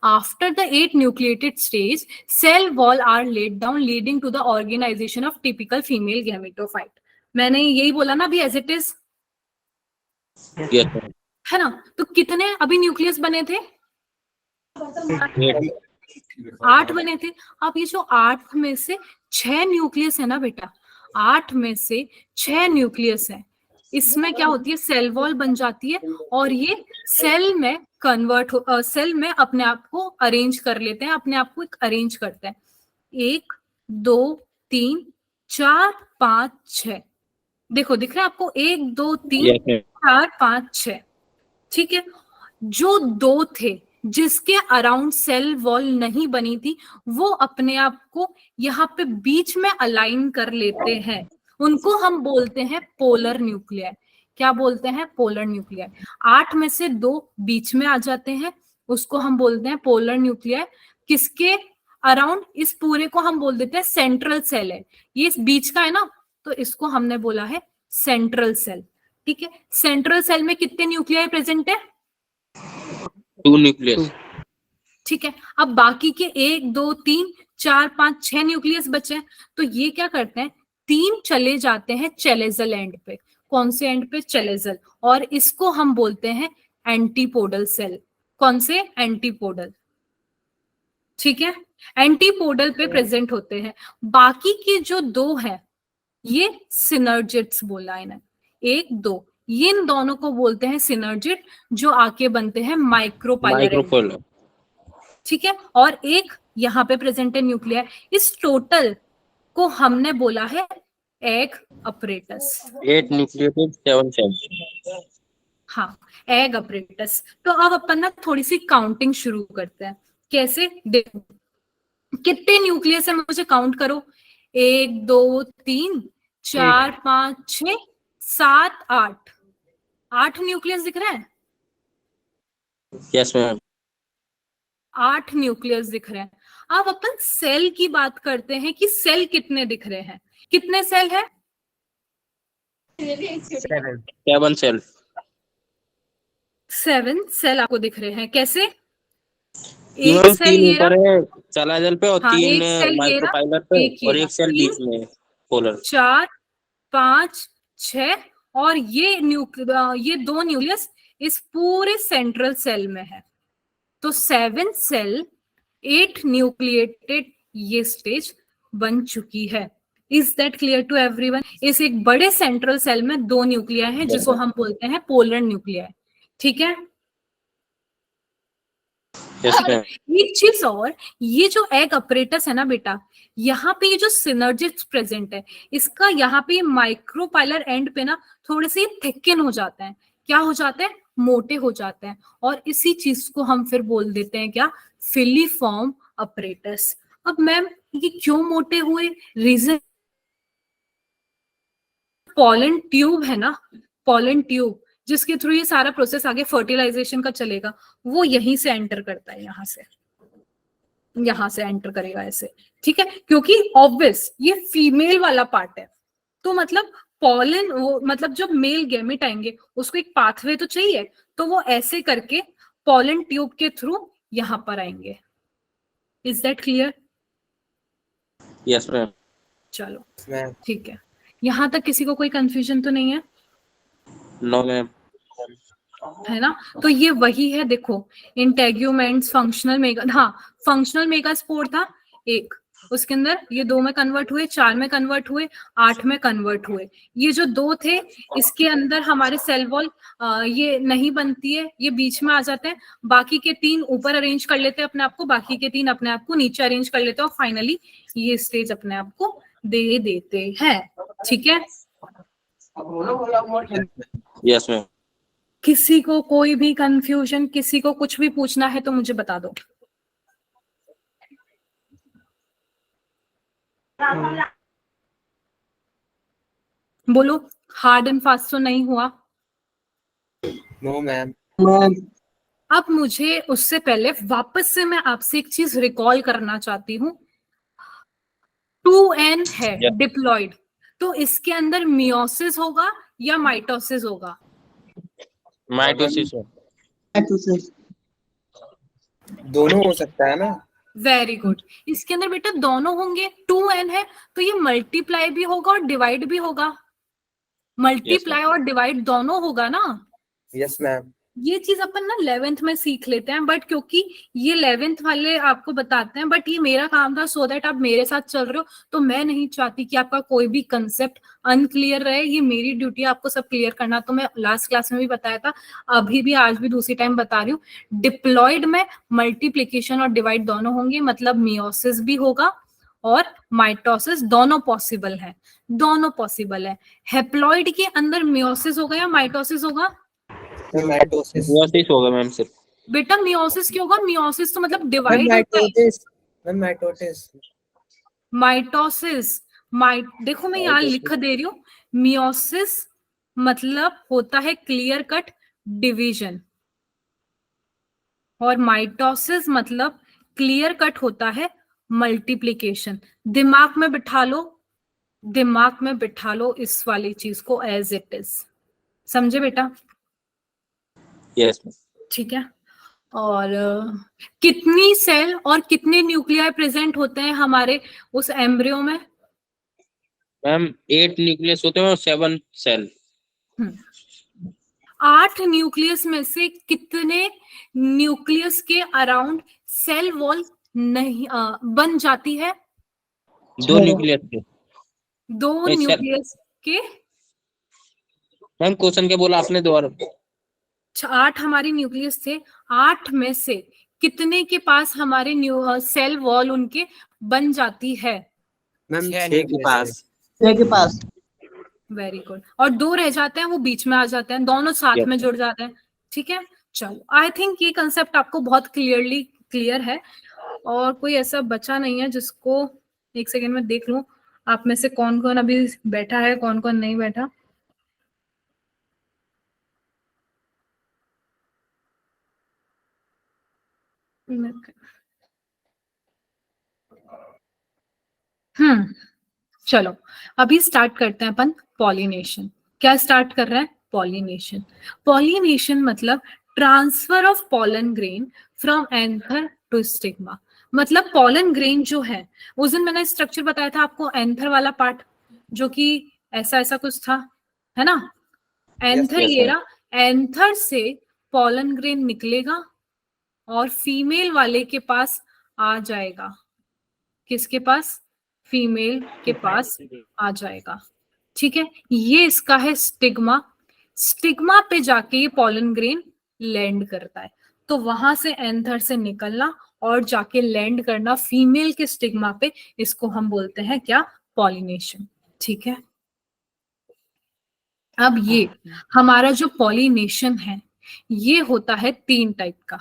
after the 8 nucleated stage, cell wall are laid down leading to the organization of typical female gametophyte. मैंने यही बोला ना अभी, as it is, Yes, ma'am. है ना। तो कितने अभी न्यूक्लियस बने थे, 8 बने थे। अब ये जो 8 में से 6 न्यूक्लियस है ना बेटा, 8 में से 6 न्यूक्लियस है, इसमें क्या होती है, सेल वॉल बन जाती है और ये सेल में सेल में अपने आप को अरेंज कर लेते हैं, अपने आप को अरेंज करते हैं। 1 2 3 4 5 6, देखो दिख रहा है आपको, 1 2 3 4 5 6, ठीक है। जो 2 थे जिसके अराउंड सेल वॉल नहीं बनी थी, वो अपने आप को यहाँ पे बीच में अलाइन कर लेते हैं, उनको हम बोलते हैं पोलर न्यूक्लियाई। क्या बोलते हैं? Polar nuclei. 8 में से 2 बीच में आ जाते हैं, उसको हम बोलते हैं पोलर न्यूक्लियाई। किसके अराउंड? इस पूरे को हम बोल देते हैं सेंट्रल सेल है, ये इस बीच का है ना, तो इसको हमने बोला है सेंट्रल सेल, ठीक है। सेंट्रल सेल में कितने न्यूक्लियाई प्रेजेंट है? 2 न्यूक्लियस, ठीक है। अब बाकी के 1 2 3 4 5 6 न्यूक्लियस बचे हैं, तो ये क्या करते हैं, 3 चले जाते हैं चेलेजल एंड पे। कौन से एंड पे? चेलेजल। और इसको हम बोलते हैं एंटीपोडल सेल। कौन से? एंटीपोडल, ठीक है। एंटीपोडल पे प्रेजेंट होते हैं। बाकी के जो 2 है, ये सिनर्जिट्स बोला इन्हें, 1 2, ये इन दोनों को बोलते हैं सिनर्जिट, जो आके बनते हैं माइक्रोपाइलर, ठीक है। और एक यहाँ पे प्रेजेंट है न्यूक्लियर। इस टोटल को हमने बोला है एग अपरेटस। 8 nucleotide 7 cells. हाँ, एग अपरेटस। तो अब अपन ना थोड़ी सी काउंटिंग शुरू करते हैं। कैसे? देखो कितने न्यूक्लियस है, मुझे काउंट करो। 1 2 3 4 5 6 7 8, 8 न्यूक्लियस दिख रहा है? Yes ma'am. 8 न्यूक्लियस दिख रहे हैं। अब अपन सेल की बात करते हैं कि सेल कितने दिख रहे हैं। कितने सेल है? 7 सेल। 7 सेल आपको दिख रहे हैं। कैसे? एक सेल ये ऊपर है चेलेजल पे और 3 माइक्रोपाइलर पे और एक सेल बीच में पोलर। 4 5 6 और ये 2 न्यूक्लियस इस पूरे सेंट्रल सेल में है। तो 7 सेल 8 न्यूक्लिएटेड ये स्टेज बन चुकी है। Is that clear to everyone? इस एक बड़े सेंट्रल सेल में 2 न्यूक्लिया है, जिसको हम बोलते हैं पोलर न्यूक्लिया, ठीक है। एक चीज और, ये जो एग अपरेटस है ना बेटा, यहाँ पे ये जो सिनर्जिट्स प्रेजेंट है, इसका यहाँ पे माइक्रोपाइलर एंड पे ना थोड़े से थिकन हो जाते हैं। क्या हो जाते हैं? मोटे हो जाते हैं। और इसी चीज को हम फिर बोल देते हैं क्या? Filiform apparatus. अब मैम ये क्यों मोटे हुए? रीजन, पॉलन ट्यूब है ना, पॉलन ट्यूब जिसके थ्रू ये सारा प्रोसेस आगे फर्टिलाइजेशन का चलेगा, वो यहीं से एंटर करता है, यहाँ से एंटर करेगा ऐसे, ठीक है। क्योंकि ऑब्वियस ये फीमेल वाला पार्ट है, तो मतलब पॉलन, वो मतलब जब मेल गैमेट आएंगे उसको एक पाथवे तो चाहिए, तो वो ऐसे करके पॉलन ट्यूब के थ्रू यहाँ पर आएंगे। Is that clear? Yes ma'am. चलो ठीक है, यहाँ तक किसी को कोई कंफ्यूजन तो नहीं है? No ma'am. है ना? तो ये वही है, देखो इंटेग्यूमेंट्स, फंक्शनल मेगा, हाँ फंक्शनल मेगास्पोर था एक, उसके अंदर ये 2 में कन्वर्ट हुए, 4 में कन्वर्ट हुए, 8 में कन्वर्ट हुए। ये जो 2 थे इसके अंदर हमारे सेल वॉल ये नहीं बनती है, ये बीच में आ जाते हैं। बाकी के 3 ऊपर अरेंज कर लेते हैं अपने आप को, बाकी के 3 अपने आप को नीचे अरेंज कर लेते हैं और फाइनली ये स्टेज अपने आप को दे देते हैं, ठीक है। Yes ma'am. किसी को कोई भी कंफ्यूजन, किसी को कुछ भी पूछना है तो मुझे बता दो। बोलो, हार्ड एंड फास्ट तो नहीं हुआ? No ma'am. अब मुझे उससे पहले वापस से मैं आपसे एक चीज रिकॉल करना चाहती हूँ। 2n है डिप्लॉइड, तो इसके अंदर मियोसिस होगा या माइटोसिस होगा? माइटोसिस। दोनों हो सकता है ना? वेरी गुड, इसके अंदर बेटा दोनों होंगे। 2n है तो ये मल्टीप्लाई भी होगा और डिवाइड भी होगा। मल्टीप्लाई और डिवाइड दोनों होगा ना? Yes ma'am. ये चीज अपन ना 11th में सीख लेते हैं, बट क्योंकि ये 11th वाले आपको बताते हैं, बट ये मेरा काम था सो दैट आप मेरे साथ चल रहे हो, तो मैं नहीं चाहती कि आपका कोई भी कंसेप्ट अनक्लियर रहे। ये मेरी ड्यूटी है आपको सब क्लियर करना। तो मैं लास्ट क्लास में भी बताया था, अभी भी आज भी दूसरी टाइम बता रही हूँ, डिप्लॉयड में मल्टीप्लीकेशन और डिवाइड दोनों होंगे, मतलब मियोसिस भी होगा और माइटोसिस, दोनों पॉसिबल है, दोनों पॉसिबल है। हेप्लॉइड के अंदर मियोसिस होगा या माइटोसिस होगा? माइटोसिस होगा मैम सिर्फ। बेटा मियोसिस क्यों होगा? मियोसिस तो मतलब डिवाइड होता है। माइटोसिस देखो मैं यहाँ लिख दे रही हूँ, मियोसिस मतलब होता है क्लियर कट डिवीजन, और माइटोसिस मतलब क्लियर कट होता है मल्टीप्लिकेशन। दिमाग में बिठा लो, दिमाग में बिठा लो इस वाली चीज को एज इट इज, समझे बेटा? यस ठीक है। और कितनी सेल और कितने न्यूक्लियाई प्रेजेंट होते हैं हमारे उस एम्ब्रियो में? मैम 8 न्यूक्लियस होते हैं और 7 सेल। 8 न्यूक्लियस में से कितने न्यूक्लियस के अराउंड सेल वॉल नहीं बन जाती है? 2 न्यूक्लियस के। 2 न्यूक्लियस के। मैम क्वेश्चन क्या बोला आपने दोबारा? 8 हमारी न्यूक्लियस थे, 8 में से कितने के पास हमारे सेल वॉल उनके बन जाती है? मैम 6 के पास। 6 के पास। Very good. और 2 रह जाते हैं, वो बीच में आ जाते हैं, दोनों साथ में जुड़ जाते हैं। ठीक है, चलो आई थिंक ये कंसेप्ट आपको बहुत क्लियरली क्लियर है, और कोई ऐसा बचा नहीं है जिसको, एक सेकेंड में देख लूं आप में से कौन कौन अभी बैठा है, कौन कौन नहीं बैठा। चलो अभी स्टार्ट करते हैं अपन पॉलिनेशन। क्या स्टार्ट कर रहे हैं? पॉलिनेशन। पॉलिनेशन मतलब transfer of pollen grain from anther to stigma. मतलब पॉलन ग्रेन जो है, उस दिन मैंने स्ट्रक्चर बताया था आपको, एंथर वाला पार्ट जो कि ऐसा ऐसा कुछ था, है ना? एंथर yes, ये रहा, एंथर से पॉलन ग्रेन निकलेगा और फीमेल वाले के पास आ जाएगा। किसके पास? फीमेल के पास आ जाएगा। ठीक है, ये इसका है स्टिग्मा। स्टिग्मा पे जाके ये पॉलन ग्रेन लैंड करता है, तो वहां से एंथर से निकलना और जाके लैंड करना फीमेल के स्टिग्मा पे, इसको हम बोलते हैं क्या? पॉलिनेशन। ठीक है, अब ये हमारा जो पॉलिनेशन है ये होता है 3 टाइप का।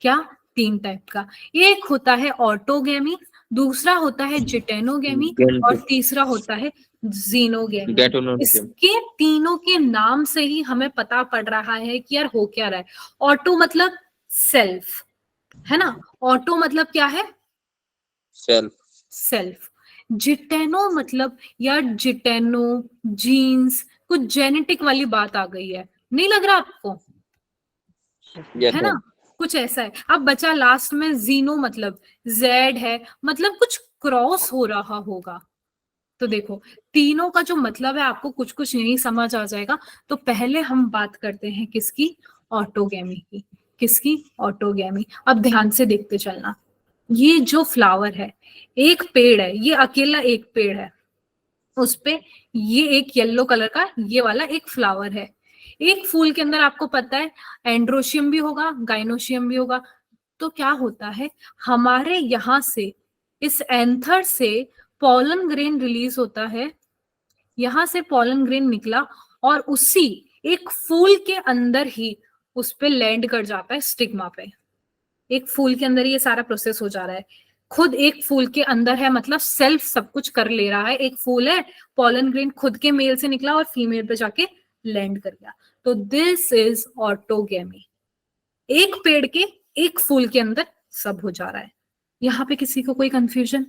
क्या? 3 टाइप का। एक होता है ऑटोगेमी, दूसरा होता है जिटेनोगेमी, और तीसरा होता है जीनोगेमी। इसके तीनों के नाम से ही हमें पता पड़ रहा है कि यार हो क्या रहा है। ऑटो मतलब सेल्फ, है ना? ऑटो मतलब क्या है? सेल्फ। सेल्फ। जिटेनो मतलब यार जिटेनो, जीन्स, कुछ जेनेटिक वाली बात आ गई है, नहीं लग रहा आपको? है ना, कुछ ऐसा है। अब बचा लास्ट में जीनो, मतलब जेड है, मतलब कुछ क्रॉस हो रहा होगा। तो देखो तीनों का जो मतलब है आपको कुछ कुछ नहीं समझ आ जाएगा। तो पहले हम बात करते हैं किसकी? ऑटोगेमी की। किसकी? ऑटोगेमी। अब ध्यान से देखते चलना, ये जो फ्लावर है, एक पेड़ है, ये अकेला एक पेड़ है, उस पे ये एक येलो कलर का ये वाला एक फ्लावर है। एक फूल के अंदर आपको पता है एंड्रोशियम भी होगा, गाइनोशियम भी होगा। तो क्या होता है, हमारे यहां से इस एंथर से पॉलन ग्रेन रिलीज होता है, यहां से पॉलन ग्रेन निकला और उसी एक फूल के अंदर ही उस पे लैंड कर जाता है स्टिग्मा पे। एक फूल के अंदर ये सारा प्रोसेस हो जा रहा है, खुद एक फूल के अंदर है, मतलब सेल्फ सब कुछ कर ले रहा है। एक फूल है, पॉलन ग्रेन खुद के मेल से निकला और फीमेल पे जाके लैंड कर गया। तो दिस इज ऑटोगेमी। एक पेड़ के एक फूल के अंदर सब हो जा रहा है। यहाँ पे किसी को कोई कंफ्यूजन?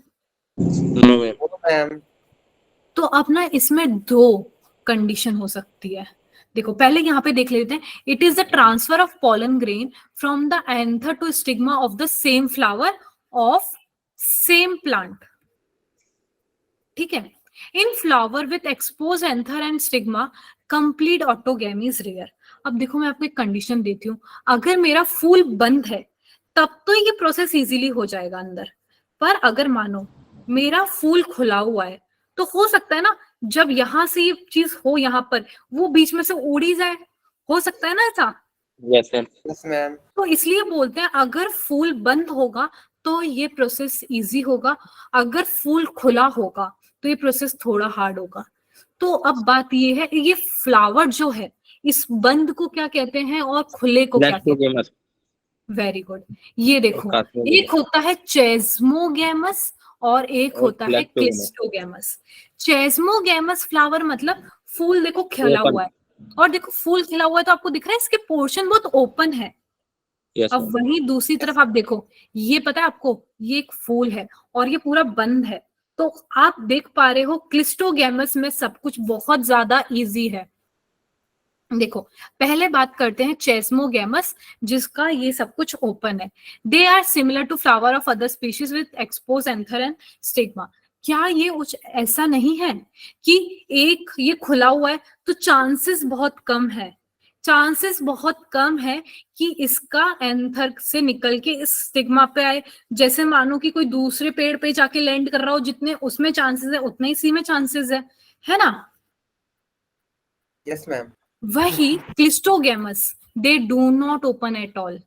तो अब ना इसमें 2 कंडीशन हो सकती है। देखो पहले यहाँ पे देख लेते हैं, it is the transfer of pollen grain from the anther to stigma of the same flower of same plant. ठीक है, in flower with expose anther and stigma complete autogamy is rare. अब देखो मैं आपको एक कंडीशन देती हूँ, अगर मेरा फूल बंद है तब तो ये प्रोसेस इजीली हो जाएगा अंदर, पर अगर मानो मेरा फूल खुला हुआ है तो हो सकता है ना जब यहां से ये चीज हो यहाँ पर वो बीच में से उड़ ही जाए, हो सकता है ना ऐसा। Yes ma'am. Yes ma'am. तो इसलिए बोलते हैं अगर फूल बंद होगा तो ये प्रोसेस इजी होगा, अगर फूल खुला होगा तो ये प्रोसेस थोड़ा हार्ड होगा। तो अब बात ये है, ये फ्लावर जो है इस बंद को क्या कहते हैं और खुले को क्या कहते हैं? Very good. ये देखो एक होता है चेस्मोगैमस और एक होता है क्लिस्टोगैमस। चेस्मोगैमस फ्लावर मतलब फूल देखो खिला हुआ है, और देखो फूल खिला हुआ है तो आपको दिख रहा है इसके पोर्शन बहुत ओपन है। अब वहीं दूसरी तरफ आप देखो, ये पता है आपको ये एक फूल है और ये पूरा बंद है, तो आप देख पा रहे हो क्लिस्टोगैमस में सब कुछ बहुत ज्यादा इजी है। देखो पहले बात करते हैं चेस्मोगैमस जिसका ये सब कुछ ओपन है। They are similar to flower of other species with expose anther and stigma. क्या ये कुछ ऐसा नहीं है कि एक ये खुला हुआ है तो चांसेस बहुत कम है, चांसेस बहुत कम है कि इसका एंथर से निकल के इस स्टिग्मा पे आए। जैसे मानो कि कोई दूसरे पेड़ पे जाके लैंड कर रहा हो, जितने उसमें चांसेस है उतने इसी में चांसेस है ना। Yes ma'am. वही cleistogamous they do not open at all,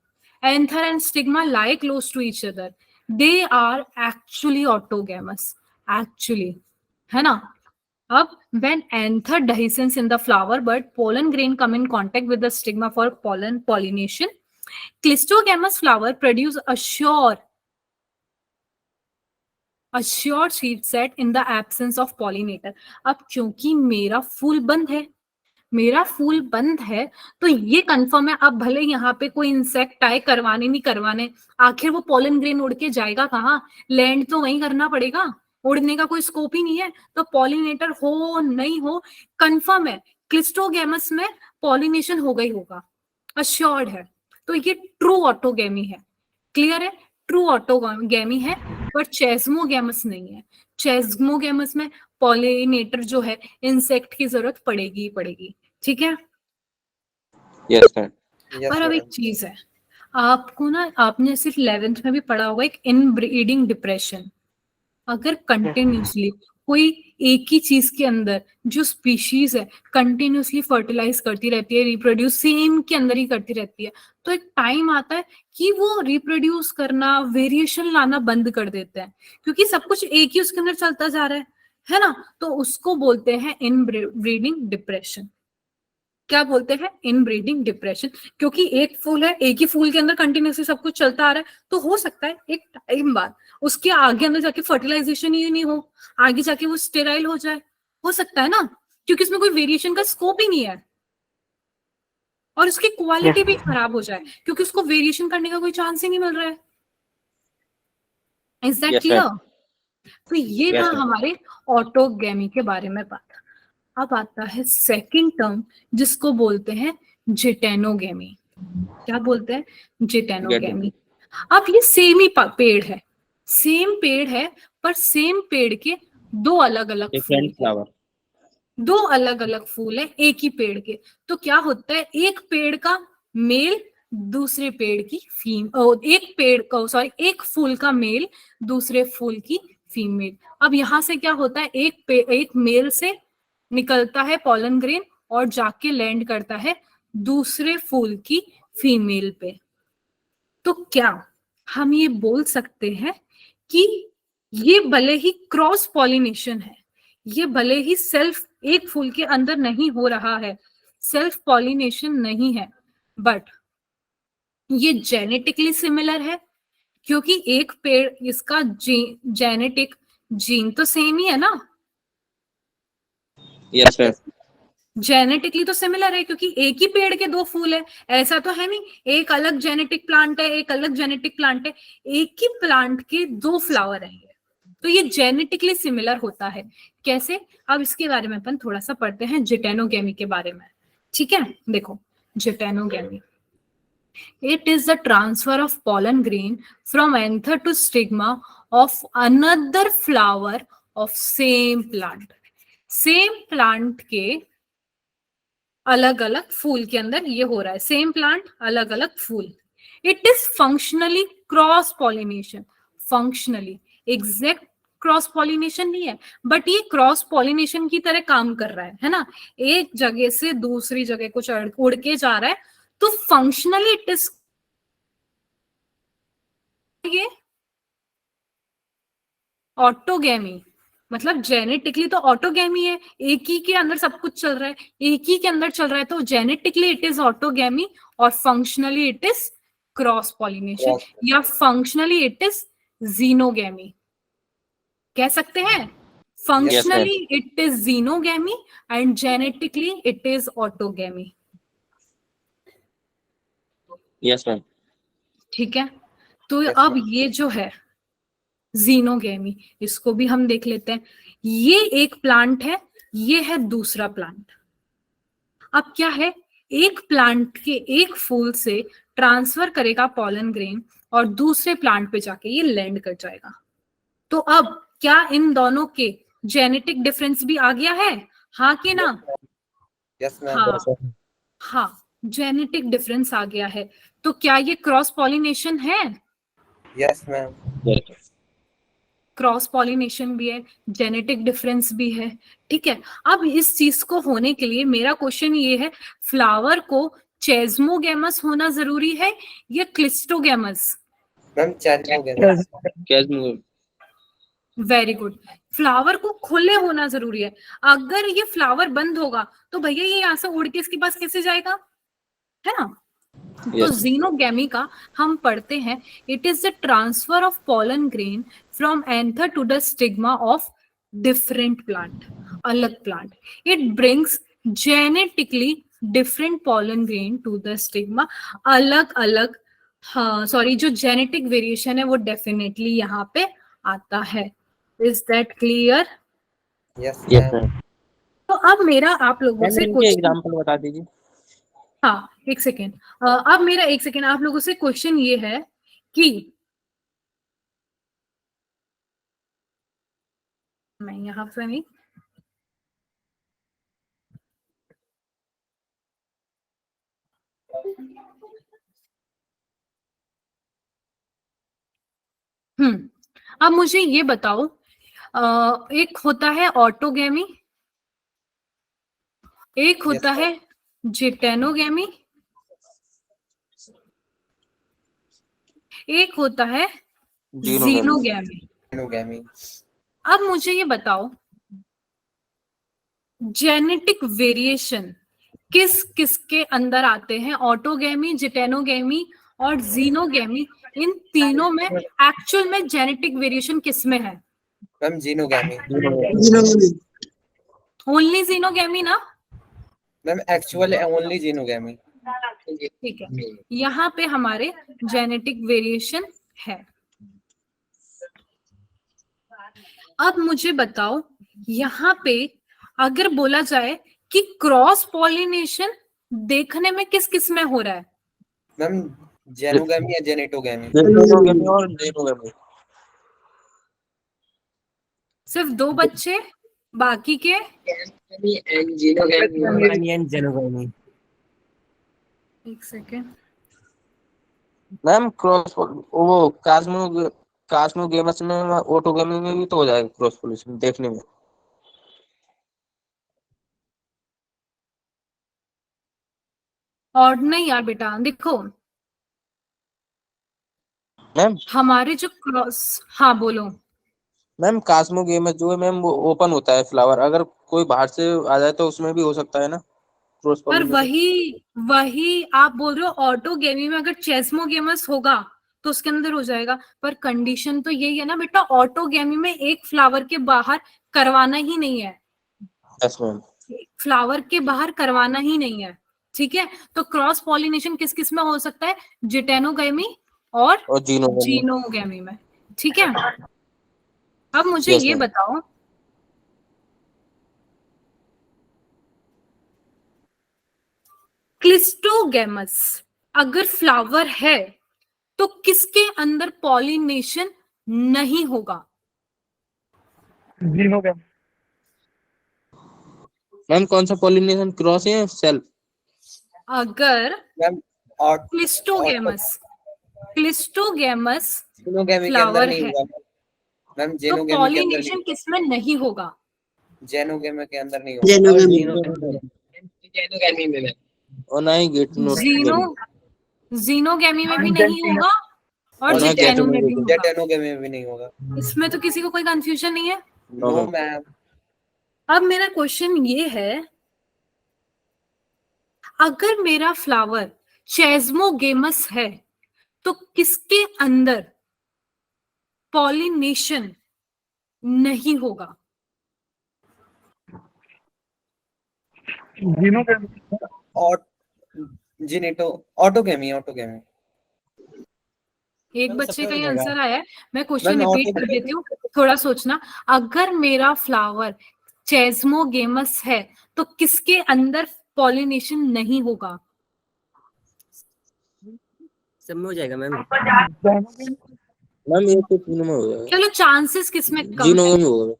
anther and stigma lie close to each other, they are actually autogamous actually, है ना। अब when anther dehiscence in the flower bud, pollen grain come in contact with the stigma for pollen pollination. Clistogamous flower produce a sure seed set in the absence of pollinator. अब क्योंकि मेरा फूल बंद है, मेरा फूल बंद है तो ये कंफर्म है, अब भले यहाँ पे कोई इंसेक्ट आए करवाने नहीं करवाने, आखिर वो पॉलन ग्रेन उड़ के जाएगा कहाँ, लैंड तो वहीं करना पड़ेगा, उड़ने का कोई स्कोप ही नहीं है। तो पॉलिनेटर हो नहीं हो कंफर्म है, क्लिस्टोगैमस में पॉलिनेशन होगा ही होगा, अश्योर्ड है। तो ये ट्रू ऑटोगेमी है, क्लियर है, ट्रू ऑटोगेमी है, पर चेस्मोगैमस नहीं है। चेस्मोगैमस में पॉलिनेटर जो है इंसेक्ट की जरूरत पड़ेगी ही पड़ेगी, ठीक है। Yes sir. पर अब एक चीज है, आपको ना आपने सिर्फ 11th में भी पढ़ा होगा एक इनब्रीडिंग डिप्रेशन। अगर कंटिन्यूसली कोई एक ही चीज के अंदर जो स्पीशीज है कंटिन्यूसली फर्टिलाइज करती रहती है, रिप्रोड्यूस सेम के अंदर ही करती रहती है, तो एक टाइम आता है कि वो रिप्रोड्यूस करना, वेरिएशन लाना बंद कर देते हैं, क्योंकि सब कुछ एक ही उसके अंदर चलता जा रहा है ना। तो उसको बोलते हैं इनब्रीडिंग डिप्रेशन। क्या बोलते हैं? Inbreeding depression. क्योंकि एक फूल है, एक ही फूल के अंदर कंटिन्यूसली सब कुछ चलता आ रहा है, तो हो सकता है एक टाइम बाद उसके आगे अंदर जाके फर्टिलाइजेशन ही नहीं हो, आगे जाके वो स्टेराइल हो जाए, हो सकता है ना, क्योंकि उसमें कोई वेरिएशन का स्कोप ही नहीं है, और उसकी क्वालिटी भी खराब हो जाए क्योंकि उसको वेरिएशन करने का कोई चांस ही नहीं मिल रहा है। Is that clear? तो ये था हमारे ऑटोगेमी के बारे में बात। अब आता है सेकंड टर्म जिसको बोलते हैं जिटेनोगेमी। क्या बोलते हैं? जिटेनोगेमी। अब ये सेम ही पेड़ है, सेम पेड़ है, पर सेम पेड़ के दो अलग अलग फ्लावर, दो अलग अलग फूल है एक ही पेड़ के। तो क्या होता है, एक पेड़ का मेल दूसरे पेड़ की एक पेड़ का एक फूल का मेल दूसरे फूल की फीमेल। अब यहां से क्या होता है, एक मेल से निकलता है पॉलन ग्रेन और जाके लैंड करता है दूसरे फूल की फीमेल पे। तो क्या हम ये बोल सकते हैं कि ये भले ही क्रॉस पॉलिनेशन है, ये भले ही सेल्फ एक फूल के अंदर नहीं हो रहा है, सेल्फ पॉलिनेशन नहीं है, बट ये जेनेटिकली सिमिलर है, क्योंकि एक पेड़ इसका जेनेटिक जीन तो सेम ही है ना। Yes sir. जेनेटिकली तो सिमिलर है क्योंकि एक ही पेड़ के दो फूल है, ऐसा तो है नहीं एक अलग जेनेटिक प्लांट है एक अलग जेनेटिक प्लांट है, एक ही प्लांट के दो फ्लावर हैं, तो ये जेनेटिकली सिमिलर होता है। कैसे? अब इसके बारे में अपन थोड़ा सा पढ़ते हैं जिटेनोगेमी के बारे में, ठीक है। देखो geitonogamy, it is the transfer of pollen grain from anther to stigma of another flower of same plant। Same plant के अलग अलग फूल के अंदर ये हो रहा है, सेम प्लांट अलग अलग फूल। It is functionally cross pollination, functionally, exact cross pollination नहीं है, बट ये क्रॉस पॉलिनेशन की तरह काम कर रहा है ना, एक जगह से दूसरी जगह कुछ उड़ के जा रहा है, तो फंक्शनली इट इज ये ऑटोगेमी, मतलब जेनेटिकली तो ऑटोगेमी है, एक ही के अंदर सब कुछ चल रहा है, एक ही के अंदर चल रहा है, तो जेनेटिकली इट इज ऑटोगेमी और functionally it is cross pollination, या फंक्शनली इट इज जीनोगेमी कह सकते हैं। Functionally it is xenogamy and genetically it is autogamy. Yes ma'am. ठीक है, तो अब ये जो है जीनोगेमी, इसको भी हम देख लेते हैं। ये एक प्लांट है, ये है दूसरा प्लांट। अब क्या है, एक प्लांट के एक फूल से ट्रांसफर करेगा पॉलन ग्रेन और दूसरे प्लांट पे जाके ये लैंड कर जाएगा। तो अब क्या इन दोनों के जेनेटिक डिफरेंस भी आ गया है, हाँ कि ना? Yes ma'am. हाँ, हाँ, जेनेटिक डिफरेंस आ गया है, तो क्या ये क्रॉस पॉलिनेशन है? Yes ma'am. क्रॉस पॉलिनेशन भी है, जेनेटिक डिफरेंस भी है। ठीक है, अब इस चीज को होने के लिए मेरा क्वेश्चन ये है, फ्लावर को चेस्मोगेमस होना जरूरी है या cleistogamous? Ma'am chasmogamous. Very good, flower को खुले होना जरूरी है। अगर ये फ्लावर बंद होगा तो भैया ये यहाँ से उड़ के इसके पास कैसे जाएगा, है ना? तो जीनोगेमी का हम पढ़ते हैं, it is the transfer of pollen grain from anther to the stigma of different plant, अलग प्लांट। It brings genetically different pollen grain to the stigma, अलग अलग, हाँ सॉरी, जो जेनेटिक वेरिएशन है वो डेफिनेटली यहाँ पे आता है। Is that clear? Yes ma'am. तो अब मेरा आप लोगों से कुछ एग्जांपल बता दीजिए। हाँ, एक सेकेंड, अब मेरा एक सेकेंड आप लोगों से क्वेश्चन ये है कि मैं यहां से नहीं, अब मुझे ये बताओ, एक होता है ऑटोगेमी, एक होता है जिटेनोगेमी, एक होता है जीनोगेमी। अब मुझे ये बताओ, जेनेटिक वेरिएशन किस किस के अंदर आते हैं? ऑटोगेमी, जिटेनोगेमी और जीनोगेमी, इन तीनों में एक्चुअल में जेनेटिक वेरिएशन किस में है? Ma'am xenogamy. ओनली जीनोगेमी ना? Ma'am actual only xenogamy. ठीक है, यहाँ पे हमारे जेनेटिक वेरिएशन है। अब मुझे बताओ, यहाँ पे अगर बोला जाए कि क्रॉस पॉलिनेशन देखने में किस किस में हो रहा है? मैम जेनोगेमी या जेनेटोगेमी? और जीनोगेमी। सिर्फ दो बच्चे, बाकी के एक सेकेंड मैम, क्रॉस वो कास्मोगेमस में, ऑटोगेमी में भी तो हो जाएगा क्रॉस पॉलिनेशन देखने में। और नहीं यार बेटा, देखो मैम हमारे जो क्रॉस, हाँ बोलो मैम, कास्मोगेमस जो है मैम वो ओपन होता है फ्लावर, अगर कोई बाहर से आ जाए तो उसमें भी हो सकता है ना क्रॉस पर पॉलिनेशन। वही आप बोल रहे हो, ऑटोगेमी में अगर चेस्मोगेमस होगा तो उसके अंदर हो जाएगा, पर कंडीशन तो यही है ना बेटा, ऑटोगेमी में एक फ्लावर के बाहर करवाना ही नहीं है। Yes ma'am. फ्लावर के बाहर करवाना ही नहीं है, ठीक है? तो क्रॉस पॉलिनेशन किस किस में हो सकता है? जिटेनोगेमी और जीनोगेमी में, ठीक है? अब मुझे ये बताओ, क्लिस्टोगेमस अगर फ्लावर है तो किसके अंदर पॉलिनेशन नहीं होगा? जीनोगेमी। मैम कौन सा पॉलिनेशन, क्रॉस या सेल्फ? अगर मैम और क्लिस्टोगेमस जीनोगैमी के अंदर फ्लावर नहीं है होगा मैम, तो जेनोगैमी के अंदर पॉलिनेशन नहीं, किसमें नहीं होगा? जेनोगैमी के अंदर नहीं होगा, जेनोगैमी में और ना ही जीनो जीनोगैमी में भी नहीं होगा और और ना जिटेनो में भी जेटोगैमी होगा। जेटेनोगैमी में भी नहीं होगा। इसमें तो किसी को कोई कंफ्यूजन नहीं है। No ma'am. अब मेरा क्वेश्चन ये है, अगर मेरा फ्लावर चेस्मोगेमस है तो किसके अंदर पॉलिनेशन नहीं होगा? और जीनेटो ऑटोगैमी एक बच्चे का ही आंसर आया है। मैं क्वेश्चन मैम, रिपीट कर देती हूँ, थोड़ा सोचना। अगर मेरा फ्लावर चेस्मोगेमस है तो किसके अंदर पॉलिनेशन नहीं होगा? सब में हो जाएगा मैम। मैम ये तो तीनों में होगा, चलो चांसेस किसमें कम है? जीनोगैमी में होगा,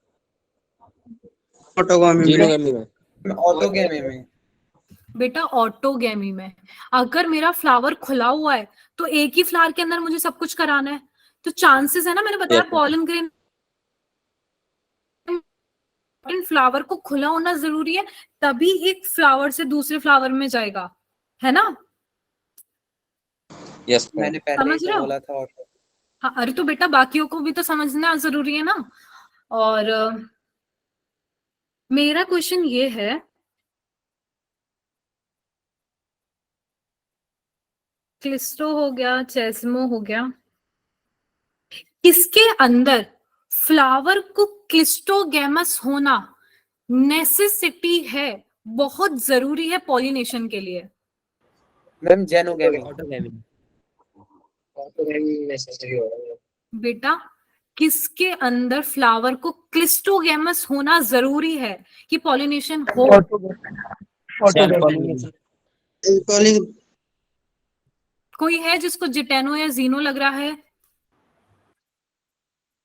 जीनोगैमी में। ऑटोगैमी में बेटा ऑटोगैमी में। अगर मेरा फ्लावर खुला हुआ है तो एक ही फ्लावर के अंदर मुझे सब कुछ कराना है, तो चांसेस है ना, मैंने बताया Yes, ma'am. Pollen grain flower को खुला होना जरूरी है, तभी एक फ्लावर से दूसरे फ्लावर में जाएगा, है ना? Yes ma'am. मैंने पहले ही समझ रहे तो हो? बोला था ऑटो। हाँ, अरे तो बेटा बाकियों को भी तो समझना जरूरी है ना। और मेरा क्वेश्चन ये है, क्लिस्टो हो गया, चेस्मो हो गया, किसके अंदर फ्लावर को क्लिस्टोगैमस होना नेसेसिटी है, बहुत जरूरी है पॉलिनेशन के लिए? मैम जेनोगैमी बेटा किसके अंदर फ्लावर को क्लिस्टोगैमस होना जरूरी है कि पॉलिनेशन हो? कोई है जिसको जिटेनो या जीनो लग रहा है?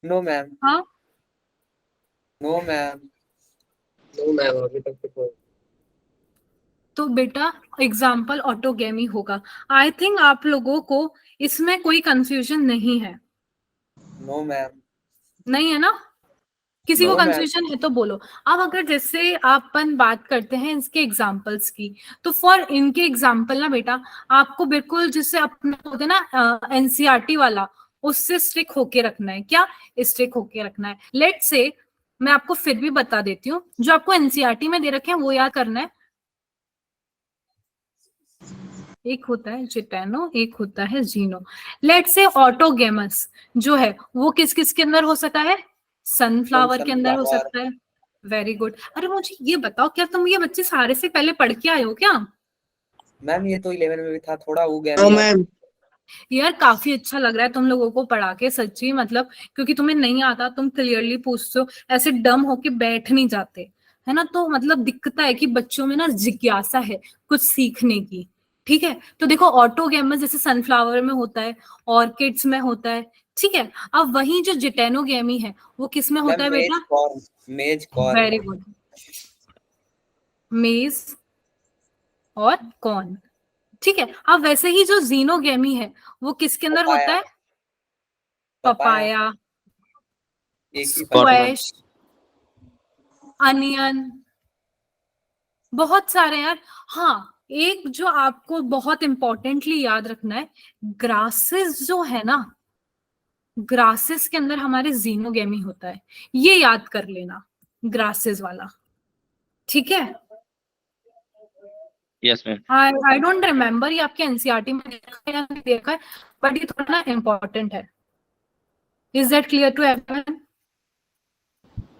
नो मैम, हाँ, नो मैम, अभी तक तो कोई। तो बेटा एग्जाम्पल ऑटोगेमी होगा। आई थिंक आप लोगों को इसमें कोई कंफ्यूजन नहीं है। नो मैम, नहीं है ना? किसी को No, ma'am. कंफ्यूजन है तो बोलो। अब अगर जैसे अपन बात करते हैं इसके एग्जाम्पल्स की, तो फॉर इनके एग्जाम्पल ना बेटा आपको बिल्कुल जिससे अपना होता है ना एनसीईआरटी वाला, उससे स्ट्रिक होके रखना है। क्या स्ट्रिक होके रखना है? लेट से मैं आपको फिर भी बता देती हूँ, जो आपको एनसीईआरटी में दे रखे हैं वो याद करना है। एक होता है जिटेनो, एक होता है जीनो। लेट से ऑटोगेमस जो है वो किस किस के अंदर हो सकता है? सनफ्लावर के अंदर हो सकता है। Very good. अरे मुझे ये बताओ, क्या तुम ये बच्चे सारे से पहले पढ़ के आए हो क्या? मैम ये तो 11 में भी था, थोड़ा वो गया मैम। यार काफी अच्छा लग रहा है तुम लोगों को पढ़ा के, सच्ची मतलब, क्योंकि तुम्हें नहीं आता तुम क्लियरली पूछते हो, ऐसे डम होके बैठ नहीं जाते, है ना? तो मतलब दिखता है कि बच्चों में ना जिज्ञासा है कुछ सीखने की। ठीक है, तो देखो ऑटोगेमस जैसे सनफ्लावर में होता है, ऑर्किड्स में होता है, ठीक है। अब वही जो जिटेनोगेमी है वो किस में होता है बेटा? मेज कॉर्न। वेरी गुड, मेज और कॉर्न, ठीक है। अब वैसे ही जो जीनोगेमी है वो किसके अंदर होता है? पपाया, स्क्वैश, अनियन, बहुत सारे यार। हाँ, एक जो आपको बहुत इंपॉर्टेंटली याद रखना है, ग्रासेस जो है ना, ग्रासेस के अंदर हमारे जीनोगेमी होता है, ये याद कर लेना, ग्रासेस वाला, ठीक है? Yes ma'am. I don't remember ये आपके एनसीईआरटी में देखा है या नहीं देखा है, बट ये थोड़ा ना इम्पोर्टेंट है। Is that clear to everyone?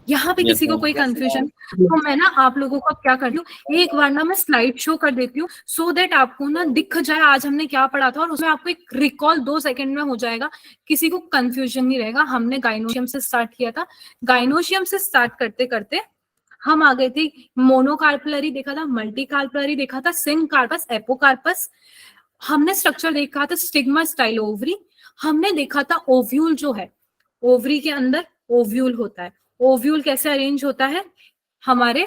यहाँ पे किसी को कोई कंफ्यूजन? तो मैं ना आप लोगों को क्या करती हूँ, एक बार ना मैं स्लाइड शो कर देती हूँ, सो दैट आपको ना दिख जाए आज हमने क्या पढ़ा था, और उसमें आपको एक रिकॉल 2 सेकंड में हो जाएगा, किसी को कंफ्यूजन नहीं रहेगा। हमने गाइनोशियम से स्टार्ट किया था, गाइनोशियम से स्टार्ट करते करते हम आ गए थे, मोनोकार्पलरी देखा था, मल्टीकार्पलरी देखा था, सिनकार्पस, एपोकार्पस, हमने स्ट्रक्चर देखा था स्टिग्मा स्टाइल ओवरी, हमने देखा था ओव्यूल जो है, ओवरी के अंदर ओव्यूल होता है, ओव्यूल कैसे अरेंज होता है? हमारे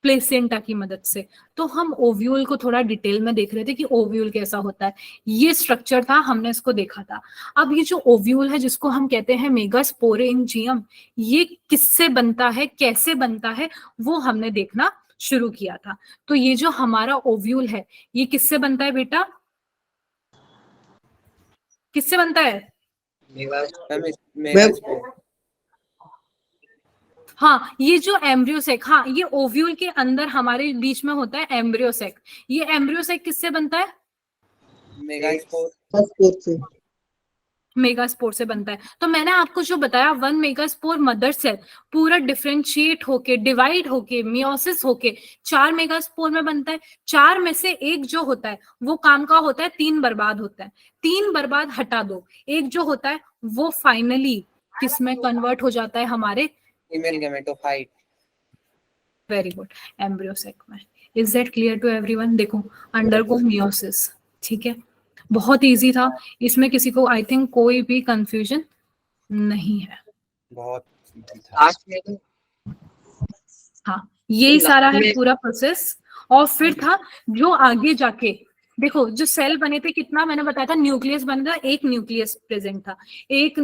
प्लेसेंटा की मदद से। तो हम ओव्यूल को थोड़ा डिटेल में देख रहे थे कि ओव्यूल कैसा होता है, ये स्ट्रक्चर था, हमने इसको देखा था। अब ये जो ओव्यूल है जिसको हम कहते हैं मेगास्पोरेंजियम, ये किससे बनता है, कैसे बनता है, वो हमने देखना शुरू किया था। तो ये जो हमारा ओव्यूल है ये किससे बनता है बेटा, किससे बनता है? हाँ, ये जो एम्ब्रियोसेक, हाँ ये ओव्यूल के अंदर हमारे बीच में होता है एम्ब्रियोसेक। ये एम्ब्रियोसेक किससे बनता है? मेगास्पोर से बनता है। तो मैंने आपको जो बताया 1 मेगास्पोर मदर सेल पूरा डिफरेंशिएट होके, डिवाइड होके, मियोसिस होके 4 मेगास्पोर में बनता है। 4 में से एक जो होता है वो काम का होता है, 3 बर्बाद होता है। 3 बर्बाद हटा दो, एक जो होता है वो फाइनली किसमें कन्वर्ट हो जाता है, हमारे female gametophyte. Very good, embryo sac में। Is that clear to everyone? देखो, अंडरगो मियोसिस, ठीक है, बहुत इजी था, इसमें किसी को आई थिंक कोई भी कंफ्यूजन नहीं है। बहुत हाँ, यही सारा है पूरा प्रोसेस। और फिर था जो आगे जाके, देखो जो सेल बने थे, कितना मैंने बताया था, न्यूक्लियस बना था, एक न्यूक्लियस प्रेजेंट था, एक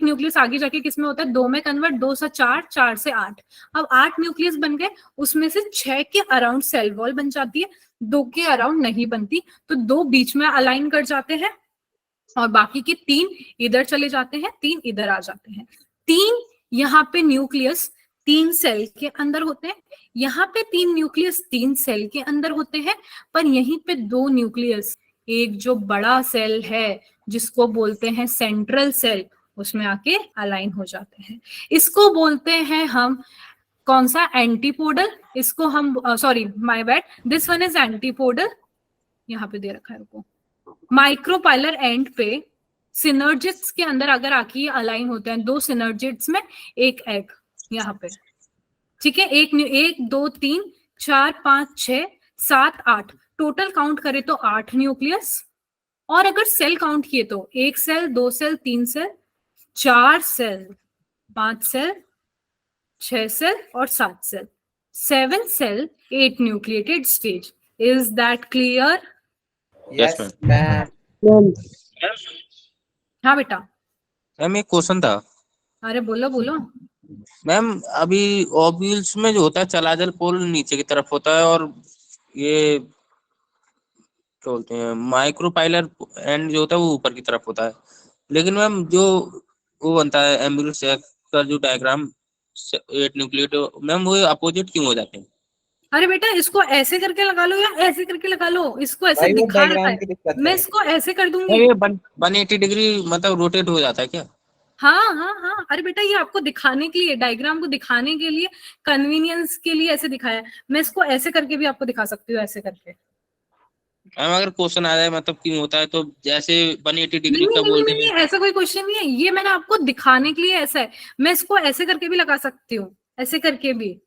न्यूक्लियस आगे जाके किसमें होता है, 2 में कन्वर्ट, 2 से 4, 4 से 8। अब 8 न्यूक्लियस बन गए, उसमें से 6 के अराउंड सेल वॉल बन जाती है, 2 के अराउंड नहीं बनती, तो 2 बीच में अलाइन कर जाते हैं और बाकी के 3 इधर चले जाते हैं, 3 इधर आ जाते हैं। 3 यहाँ पे न्यूक्लियस 3 सेल के अंदर होते हैं, यहाँ पे 3 न्यूक्लियस 3 सेल के अंदर होते हैं, पर यहीं पे 2 न्यूक्लियस, एक जो बड़ा सेल है जिसको बोलते हैं सेंट्रल सेल, उसमें आके अलाइन हो जाते हैं। इसको बोलते हैं हम कौन सा, एंटीपोडल। इसको हम sorry my bad, this one is antipodal, यहाँ पे दे रखा है रुको। माइक्रोपाइलर एंड पे सिनर्जिट्स के अंदर अगर आके अलाइन होते हैं, 2 सिनर्जिट्स में एक एग यहाँ पे, ठीक है, 1 2 3 4 5 6 7 8, टोटल काउंट करें तो 8 न्यूक्लियस। और अगर सेल काउंट किए तो 1 cell, 2 cell, 3 cell, 4 cell, 5 cell, 6 cell और 7 cell, 7 cell, 8 nucleated stage. Is that clear? Yes, ma'am. हाँ बेटा। मैम एक क्वेश्चन था। अरे बोलो बोलो। मैम अभी ओव्यूल्स में जो होता है चलाजल पोल नीचे की तरफ होता है और ये क्या बोलते हैं माइक्रोपाइलर एंड जो होता है वो ऊपर की तरफ होता है, लेकिन मैम जो वो बनता है एम्ब्रियोसेक का जो डायग्राम 8 न्यूक्लिएट, मैम वो अपोजिट क्यों हो जाते हैं? अरे बेटा इसको ऐसे करके लगा लो या ऐसे करके लगा लो, इसको ऐसे दिखा रहा है, मैं इसको ऐसे कर दूंगी। ये 180 डिग्री मतलब रोटेट हो जाता है क्या? हाँ हाँ हाँ, अरे बेटा ये आपको दिखाने के लिए, डायग्राम को दिखाने के लिए, कन्वीनियंस के लिए ऐसे दिखाया है। मैं इसको ऐसे करके भी आपको दिखा सकती हूँ, ऐसे करके। मैम अगर क्वेश्चन आ जाए मतलब क्यों होता है तो जैसे 180 डिग्री का नहीं, बोलते नहीं, हैं। ऐसा कोई क्वेश्चन नहीं है, ये मैंने आपको दिखाने के लिए ऐसा है। मैं इसको ऐसे करके भी लगा सकती हूँ, ऐसे करके भी,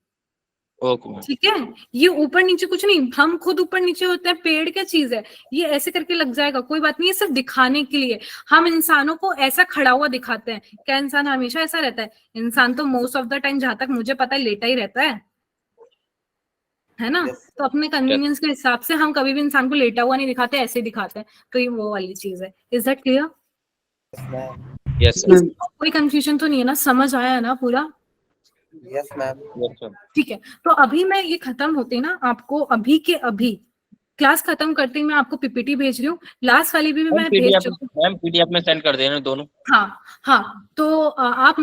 ओके ठीक है। ये ऊपर नीचे कुछ नहीं, हम खुद ऊपर नीचे होते हैं, पेड़ क्या चीज है, ये ऐसे करके लग जाएगा, कोई बात नहीं, ये सिर्फ दिखाने के लिए। हम इंसानों को ऐसा खड़ा हुआ दिखाते हैं, क्या इंसान हमेशा ऐसा रहता है? इंसान तो मोस्ट ऑफ द टाइम, जहां तक मुझे पता है, लेटा ही रहता है ना। तो अपने कन्वीनियंस के हिसाब से हम कभी भी इंसान को लेटा हुआ नहीं दिखाते, ऐसे दिखाते हैं। तो ये वो वाली चीज है। Is that clear? यस कोई कंफ्यूजन तो नहीं है ना, समझ आया ना पूरा? Yes ma'am. ठीक है, तो अभी मैं ये खत्म होते ना, आपको अभी के अभी क्लास खत्म करते ही मैं आपको पीपीटी भेज रही हूँ, लास्ट वाली भी मैं भेज चुकी हूँ। मैम पीडीएफ में सेंड कर देना दोनों। हाँ हाँ, तो आप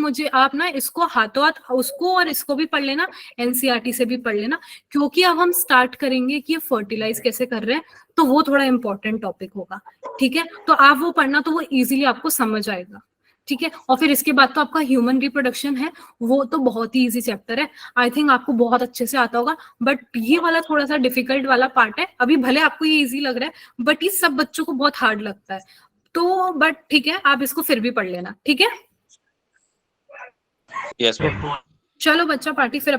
ना इसको हाथों हाथ उसको और इसको भी पढ़ लेना, एनसीईआरटी से भी पढ़ लेना, क्योंकि अब हम स्टार्ट करेंगे कि ये फर्टिलाइज कैसे कर रहे हैं, तो वो थोड़ा इंपॉर्टेंट टॉपिक होगा, ठीक है। तो आप वो पढ़ना, तो वो इजीली आपको समझ आएगा, ठीक है। और फिर इसके बाद तो आपका ह्यूमन रिप्रोडक्शन है, वो तो बहुत ही इजी चैप्टर है, आई थिंक आपको बहुत अच्छे से आता होगा। बट ये वाला थोड़ा सा डिफिकल्ट वाला पार्ट है, अभी भले आपको ये इजी लग रहा है बट ये सब बच्चों को बहुत हार्ड लगता है, तो बट ठीक है, आप इसको फिर भी पढ़ लेना, ठीक है। यस चलो बच्चा पार्टी फिर